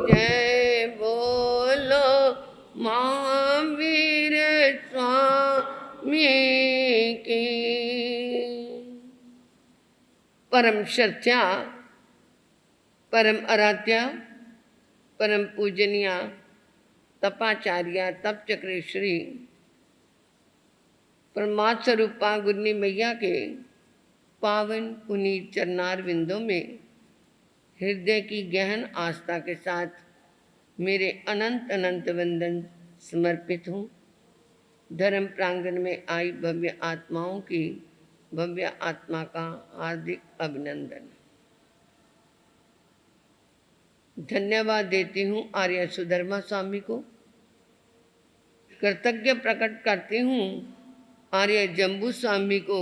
जय बोलो महावीर स्वामी की। परम श्रद्धा, परम आराध्या, परम पूजनीय तपाचार्य तप चक्रेश्वरी परमात्मा स्वरूपा गुरनी मैया के पावन पुनीत चरणार विंदों में हृदय की गहन आस्था के साथ मेरे अनंत अनंत वंदन समर्पित हूँ। धर्म प्रांगण में आई भव्य आत्माओं की भव्य आत्मा का हार्दिक अभिनंदन। धन्यवाद देती हूँ आर्य सुधर्मा स्वामी को। कृतज्ञ प्रकट करती हूँ आर्य जम्बू स्वामी को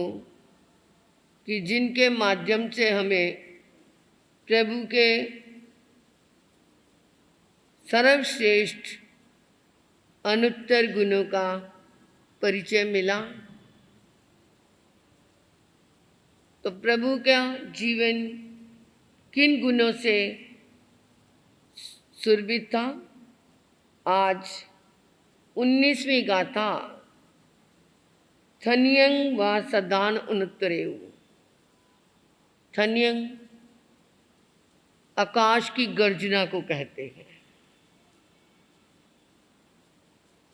कि जिनके माध्यम से हमें प्रभु के सर्वश्रेष्ठ अनुत्तर गुणों का परिचय मिला। तो प्रभु का जीवन किन गुणों से सुरभित था। आज 19वीं गाथा थन्यंग व सदान अनुत्तरेव। थन्यंग आकाश की गर्जना को कहते हैं।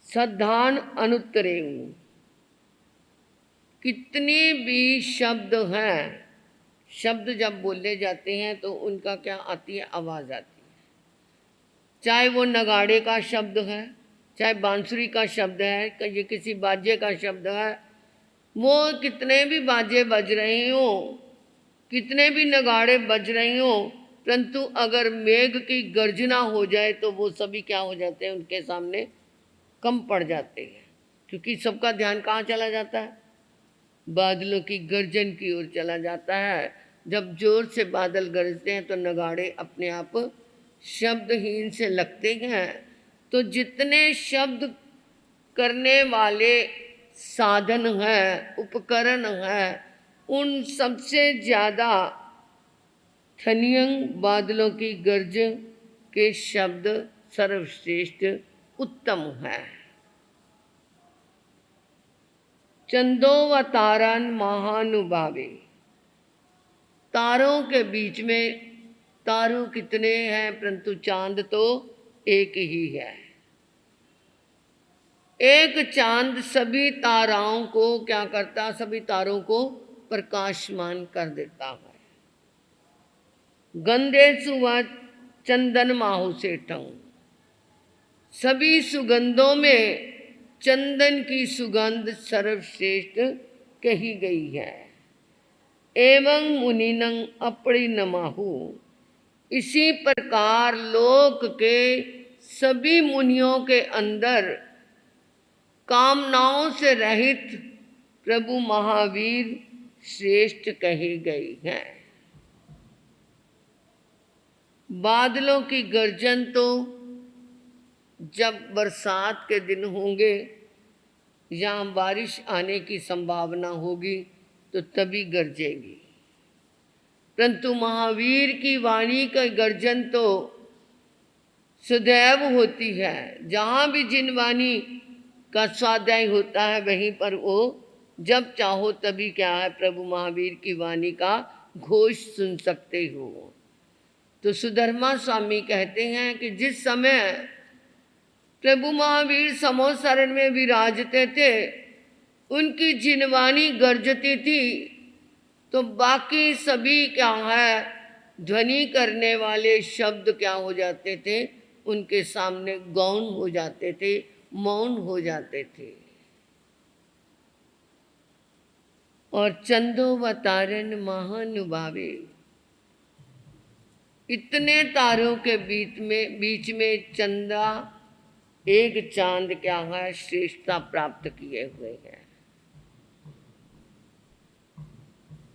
सद्धान अनुत्तरेयु, कितने भी शब्द हैं, शब्द जब बोले जाते हैं तो उनका क्या आती है, आवाज़ आती है। चाहे वो नगाड़े का शब्द है, चाहे बांसुरी का शब्द है, ये किसी बाजे का शब्द है, वो कितने भी बाजे बज रहे हों, कितने भी नगाड़े बज रहे हों, परंतु अगर मेघ की गर्जना हो जाए तो वो सभी क्या हो जाते हैं, उनके सामने कम पड़ जाते हैं, क्योंकि सबका ध्यान कहाँ चला जाता है, बादलों की गर्जन की ओर चला जाता है। जब जोर से बादल गरजते हैं तो नगाड़े अपने आप शब्दहीन से लगते हैं। तो जितने शब्द करने वाले साधन हैं, उपकरण हैं, उन सबसे ज़्यादा थनियंग बादलों की गर्ज के शब्द सर्वश्रेष्ठ उत्तम है। चंदो व तारान महानुभावे, तारों के बीच में तारू कितने हैं, परंतु चांद तो एक ही है। एक चांद सभी ताराओं को क्या करता, सभी तारों को प्रकाशमान कर देता है। गंधेसु व चंदन माहु सेठं, सभी सुगंधों में चंदन की सुगंध सर्वश्रेष्ठ कही गई है। एवं मुनिनं अपरिणमाहु, इसी प्रकार लोक के सभी मुनियों के अंदर कामनाओं से रहित प्रभु महावीर श्रेष्ठ कही गई हैं। बादलों की गर्जन तो जब बरसात के दिन होंगे या बारिश आने की संभावना होगी तो तभी गरजेगी, परंतु महावीर की वाणी का गर्जन तो सदैव होती है। जहाँ भी जिन वाणी का स्वाध्याय होता है वहीं पर वो जब चाहो तभी क्या है, प्रभु महावीर की वाणी का घोष सुन सकते हो। तो सुधर्मा स्वामी कहते हैं कि जिस समय प्रभु महावीर समोसरण में विराजते थे, उनकी जिनवाणी गर्जती थी तो बाकी सभी क्या है, ध्वनि करने वाले शब्द क्या हो जाते थे, उनके सामने गौण हो जाते थे, मौन हो जाते थे। और चंदो व तारन महानुभावे, इतने तारों के बीच में चंदा एक चांद क्या है, श्रेष्ठता प्राप्त किए हुए हैं।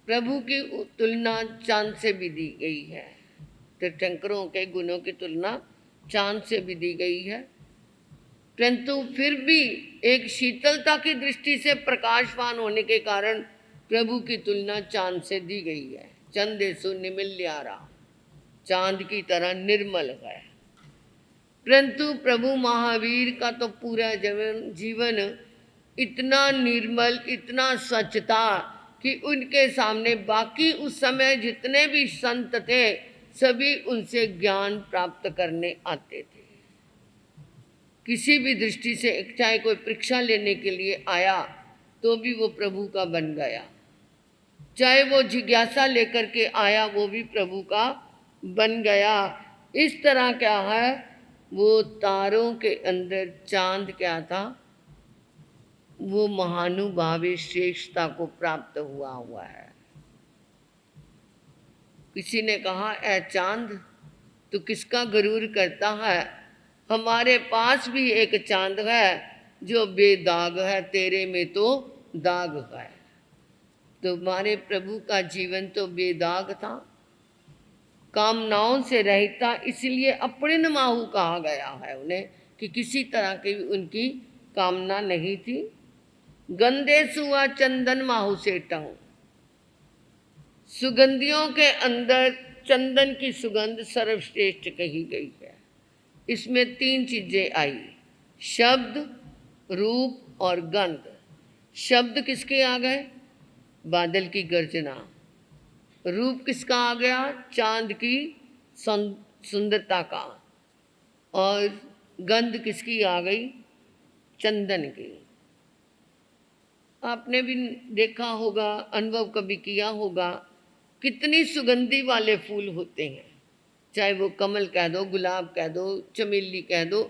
प्रभु की तुलना चांद से भी दी गई है, तीर्थंकरों के गुणों की तुलना चांद से भी दी गई है, परंतु फिर भी एक शीतलता की दृष्टि से प्रकाशवान होने के कारण प्रभु की तुलना चांद से दी गई है। चंदेसु निमिल्यारा, चांद की तरह निर्मल है। परंतु प्रभु महावीर का तो पूरा जीवन इतना निर्मल, इतना स्वच्छ था कि उनके सामने बाकी उस समय जितने भी संत थे सभी उनसे ज्ञान प्राप्त करने आते थे। किसी भी दृष्टि से चाहे कोई परीक्षा लेने के लिए आया तो भी वो प्रभु का बन गया, चाहे वो जिज्ञासा लेकर के आया वो भी प्रभु का बन गया। इस तरह क्या है, वो तारों के अंदर चांद क्या था, वो महानुभावी श्रेष्ठता को प्राप्त हुआ है। किसी ने कहा, ऐ चांद तू किसका गरूर करता है, हमारे पास भी एक चांद है जो बेदाग है, तेरे में तो दाग है। तो हमारे प्रभु का जीवन तो बेदाग था, कामनाओं से रहित था, इसलिए अपरिणमाहु कहा गया है उन्हें कि किसी तरह की उनकी कामना नहीं थी। गंधेसु व चंदन माहु सेठं, सुगंधियों के अंदर चंदन की सुगंध सर्वश्रेष्ठ कही गई है। इसमें तीन चीजें आई, शब्द, रूप और गंध। शब्द किसके आ गए, बादल की गर्जना। रूप किसका आ गया, चांद की सुंदरता का। और गंध किसकी आ गई? चंदन की। आपने भी देखा होगा, अनुभव कभी किया होगा, कितनी सुगंधि वाले फूल होते हैं, चाहे वो कमल कह दो, गुलाब कह दो, चमेली कह दो,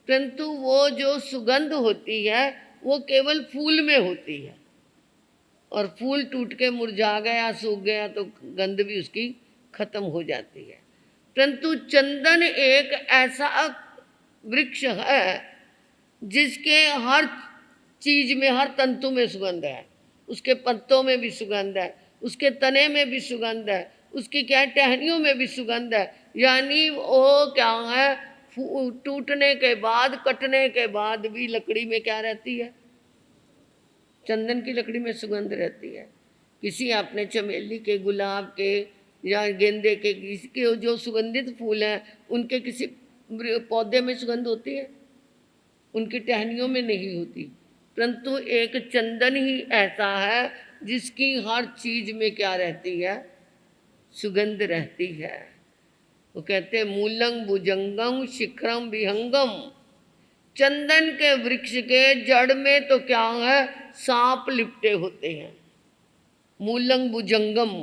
परंतु वो जो सुगंध होती है वो केवल फूल में होती है। और फूल टूट के मुरझा गया, सूख गया तो गंध भी उसकी खत्म हो जाती है। परंतु चंदन एक ऐसा वृक्ष है जिसके हर चीज में, हर तंतु में सुगंध है। उसके पत्तों में भी सुगंध है, उसके तने में भी सुगंध है, उसकी क्या टहनियों में भी सुगंध है। यानी वो क्या है, टूटने के बाद, कटने के बाद भी लकड़ी में क्या रहती है? चंदन की लकड़ी में सुगंध रहती है। किसी आपने चमेली के, गुलाब के या गेंदे के, किसी के जो सुगंधित फूल हैं उनके किसी पौधे में सुगंध होती है? उनकी टहनियों में नहीं होती। परंतु एक चंदन ही ऐसा है जिसकी हर चीज में क्या रहती है? सुगंध रहती है। वो कहते हैं मूलंग भुजंगम शिखरम विहंगम। चंदन के वृक्ष के जड़ में तो क्या है? सांप लिपटे होते हैं। मूलंग भुजंगम,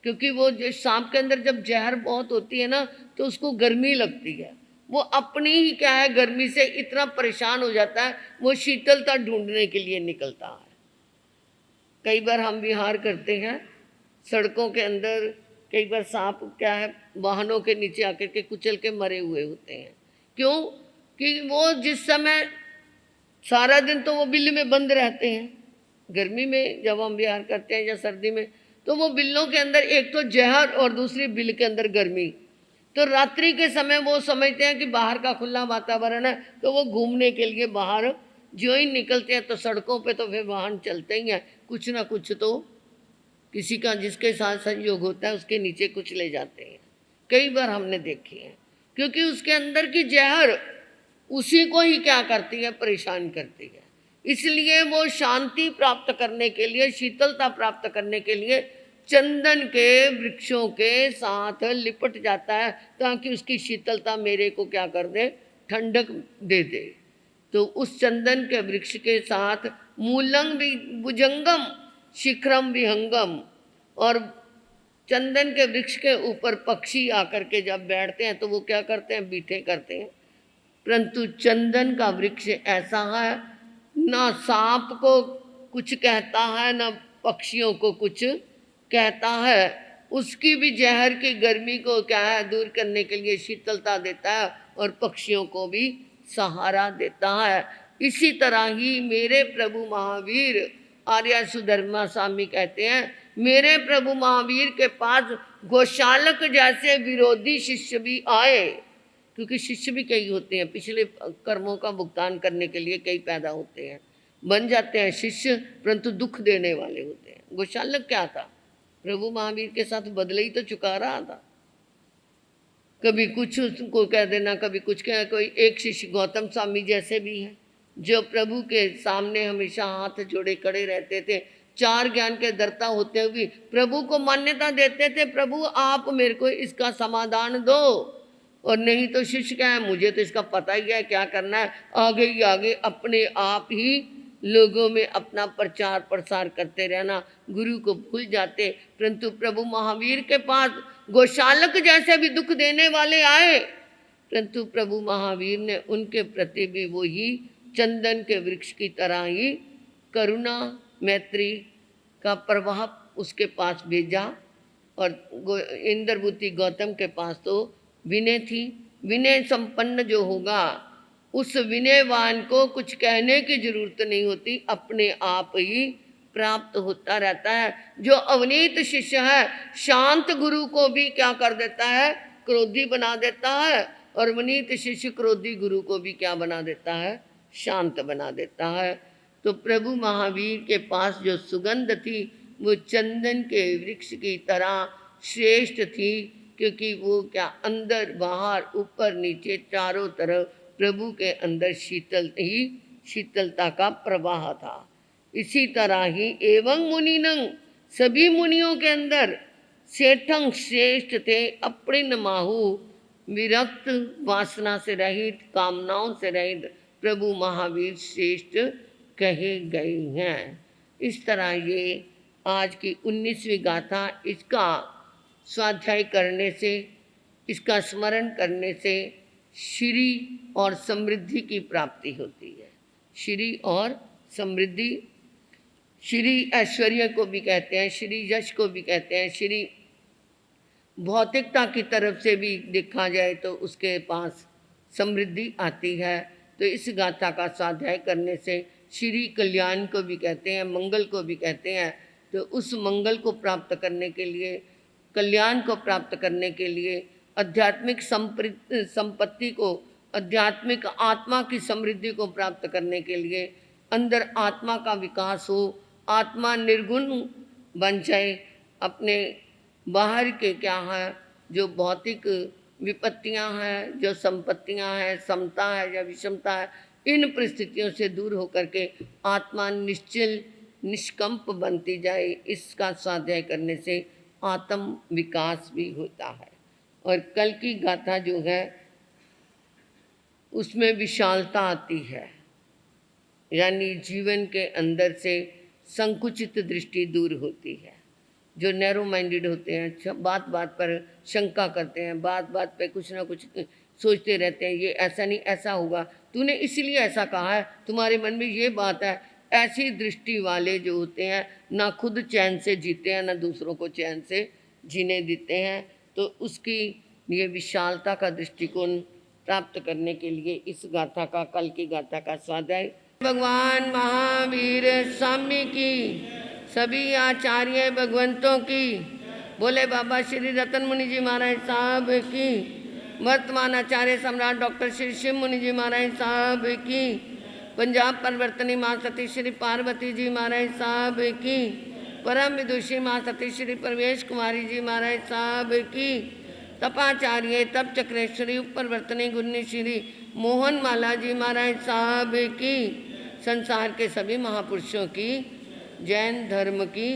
क्योंकि वो जो सांप के अंदर जब जहर बहुत होती है ना तो उसको गर्मी लगती है। वो अपनी ही क्या है, गर्मी से इतना परेशान हो जाता है, वो शीतलता ढूंढने के लिए निकलता है। कई बार हम विहार करते हैं सड़कों के अंदर, कई बार सांप क्या है वाहनों के नीचे आकर के कुचल के मरे हुए होते हैं। क्यों? कि वो जिस समय सारा दिन तो वो बिल में बंद रहते हैं, गर्मी में जब हम विहार करते हैं या सर्दी में, तो वो बिल्लों के अंदर एक तो जहर और दूसरी बिल के अंदर गर्मी। तो रात्रि के समय वो समझते हैं कि बाहर का खुला वातावरण है, तो वो घूमने के लिए बाहर जो ही निकलते हैं तो सड़कों पे तो फिर वाहन चलते ही हैं, कुछ ना कुछ तो किसी का जिसके साथ संयोग होता है उसके नीचे कुछ ले जाते हैं। कई बार हमने देखी है, क्योंकि उसके अंदर की जहर उसी को ही क्या करती है? परेशान करती है। इसलिए वो शांति प्राप्त करने के लिए, शीतलता प्राप्त करने के लिए चंदन के वृक्षों के साथ लिपट जाता है, ताकि उसकी शीतलता मेरे को क्या कर दे? ठंडक दे दे। तो उस चंदन के वृक्ष के साथ मूलंग भुजंगम शिखरम विहंगम, और चंदन के वृक्ष के ऊपर पक्षी आकर के जब बैठते हैं तो वो क्या करते हैं? बीठे करते हैं। परंतु चंदन का वृक्ष ऐसा है, ना सांप को कुछ कहता है, ना पक्षियों को कुछ कहता है। उसकी भी जहर की गर्मी को क्या है? दूर करने के लिए शीतलता देता है और पक्षियों को भी सहारा देता है। इसी तरह ही मेरे प्रभु महावीर, आर्य सुधर्मा स्वामी कहते हैं, मेरे प्रभु महावीर के पास गोशालक जैसे विरोधी शिष्य भी आए, क्योंकि शिष्य भी कई होते हैं, पिछले कर्मों का भुगतान करने के लिए कई पैदा होते हैं, बन जाते हैं शिष्य, परंतु दुख देने वाले होते हैं। गोशालक क्या था? प्रभु महावीर के साथ बदले ही तो चुका रहा था। कभी कुछ उसको कह देना, कभी कुछ कह। कोई एक शिष्य गौतम स्वामी जैसे भी हैं, जो प्रभु के सामने हमेशा हाथ जोड़े खड़े रहते थे, 4 ज्ञान के दर्ता होते हुए प्रभु को मान्यता देते थे, प्रभु आप मेरे को इसका समाधान दो। और नहीं तो शिष्य क्या है, मुझे तो इसका पता ही है क्या करना है, आगे ही आगे अपने आप ही लोगों में अपना प्रचार प्रसार करते रहना, गुरु को भूल जाते। परंतु प्रभु महावीर के पास गोशालक जैसे भी दुख देने वाले आए, परंतु प्रभु महावीर ने उनके प्रति भी वही चंदन के वृक्ष की तरह ही करुणा मैत्री का प्रवाह उसके पास भेजा। और इंद्रभूति गौतम के पास तो विनय थी। विनय संपन्न जो होगा उस विनयवान को कुछ कहने की जरूरत नहीं होती, अपने आप ही प्राप्त होता रहता है। जो अवनीत शिष्य है, शांत गुरु को भी क्या कर देता है? क्रोधी बना देता है। और वनीत शिष्य क्रोधी गुरु को भी क्या बना देता है? शांत बना देता है। तो प्रभु महावीर के पास जो सुगंध थी वो चंदन के वृक्ष की तरह श्रेष्ठ थी, क्योंकि वो क्या अंदर बाहर ऊपर नीचे चारों तरफ प्रभु के अंदर शीतलता का प्रवाह था। इसी तरह ही एवं मुनिनंग, सभी मुनियों के अंदर सेठंग श्रेष्ठ थे, अपरिन माहु, विरक्त, वासना से रहित, कामनाओं से रहित प्रभु महावीर श्रेष्ठ कहे गए हैं। इस तरह ये आज की 19वीं गाथा, इसका स्वाध्याय करने से, इसका स्मरण करने से श्री और समृद्धि की प्राप्ति होती है। श्री और समृद्धि, श्री ऐश्वर्य को भी कहते हैं, श्री यश को भी कहते हैं, श्री भौतिकता की तरफ से भी देखा जाए तो उसके पास समृद्धि आती है। तो इस गाथा का स्वाध्याय करने से श्री कल्याण को भी कहते हैं, मंगल को भी कहते हैं। तो उस मंगल को प्राप्त करने के लिए, कल्याण को प्राप्त करने के लिए, आध्यात्मिक संपत्ति को, आध्यात्मिक आत्मा की समृद्धि को प्राप्त करने के लिए, अंदर आत्मा का विकास हो, आत्मा निर्गुण बन जाए, अपने बाहर के क्या है जो भौतिक विपत्तियां हैं, जो संपत्तियां हैं, समता है या विषमता है, इन परिस्थितियों से दूर होकर के आत्मा निश्चल निष्कंप बनती जाए। इसका स्वाध्याय करने से आत्म विकास भी होता है। और कल की गाथा जो है उसमें विशालता आती है, यानी जीवन के अंदर से संकुचित दृष्टि दूर होती है। जो नैरो माइंडेड होते हैं, बात बात पर शंका करते हैं, बात बात पे कुछ ना कुछ सोचते रहते हैं, ये ऐसा नहीं ऐसा होगा, तूने इसीलिए ऐसा कहा है, तुम्हारे मन में ये बात है, ऐसी दृष्टि वाले जो होते हैं ना खुद चैन से जीते हैं ना दूसरों को चैन से जीने देते हैं। तो उसकी ये विशालता का दृष्टिकोण प्राप्त करने के लिए इस गाथा का, कल की गाथा का स्वाध्याय। भगवान महावीर स्वामी की, सभी आचार्य भगवंतों की, बोले बाबा श्री रतन मुनि जी महाराज साहब की, वर्तमान आचार्य सम्राट डॉक्टर श्री शिव मुनि जी महाराज साहब की, पंजाब परिवर्तनी माँ सती श्री पार्वती जी महाराज साहब की, परम विदुषी माँ सती श्री परवेश कुमारी जी महाराज साहब की, तपाचार्य तप चक्रेश्वरी उपरवर्तनी गुन्नी श्री मोहन माला जी महाराज साहब की, संसार के सभी महापुरुषों की, जैन धर्म की,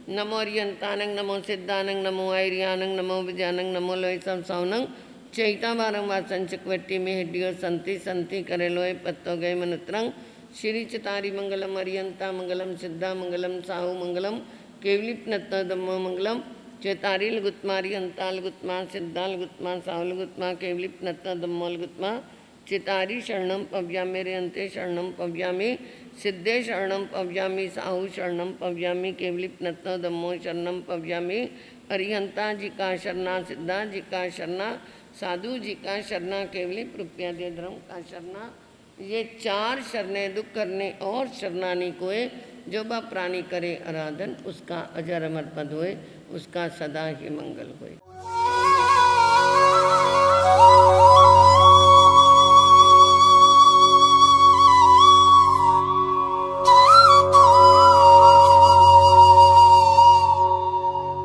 नमो अरियंतानंग, नमो सिद्धानंग, नमो आर्यानंग, नमो विजयानंग, नमो लोय संसावनंग, चैता बारंबार संचकवट्टी में हड्डियों संति संति करे लोय पत्तो गए मनुत्रंग, श्री चितारी मंगलम अरियंता मंगलम, सिद्धा मंगलम, साहु मंगलम, केवलिप नत्ता दम्मो मंगलम, चेतारी लघुत्मा अरियंता लघुत्मा, सिद्धा लघुत्मा, साहु लघुत्मा, केवलिप नत्ता दम्मो लघुत्मा, चितारी शरणम पव्यामि, रेयंते शरणम पव्यामि, सिद्धे शरणम पव्यामि, साहु शरणम पव्यामि, केवलिप नत्ता दम्मो शरणम पव्यामि, अरिहंता जी का शरणा, सिद्धा जी का शरणा, साधु जी का शरणा, केवली रुपया दे धर्म का शरणा। ये 4 शरणें दुख करने और शरणानी कोय, जो बा प्राणी करे आराधन, उसका अजर अमर पद होए, उसका सदा ही मंगल होए।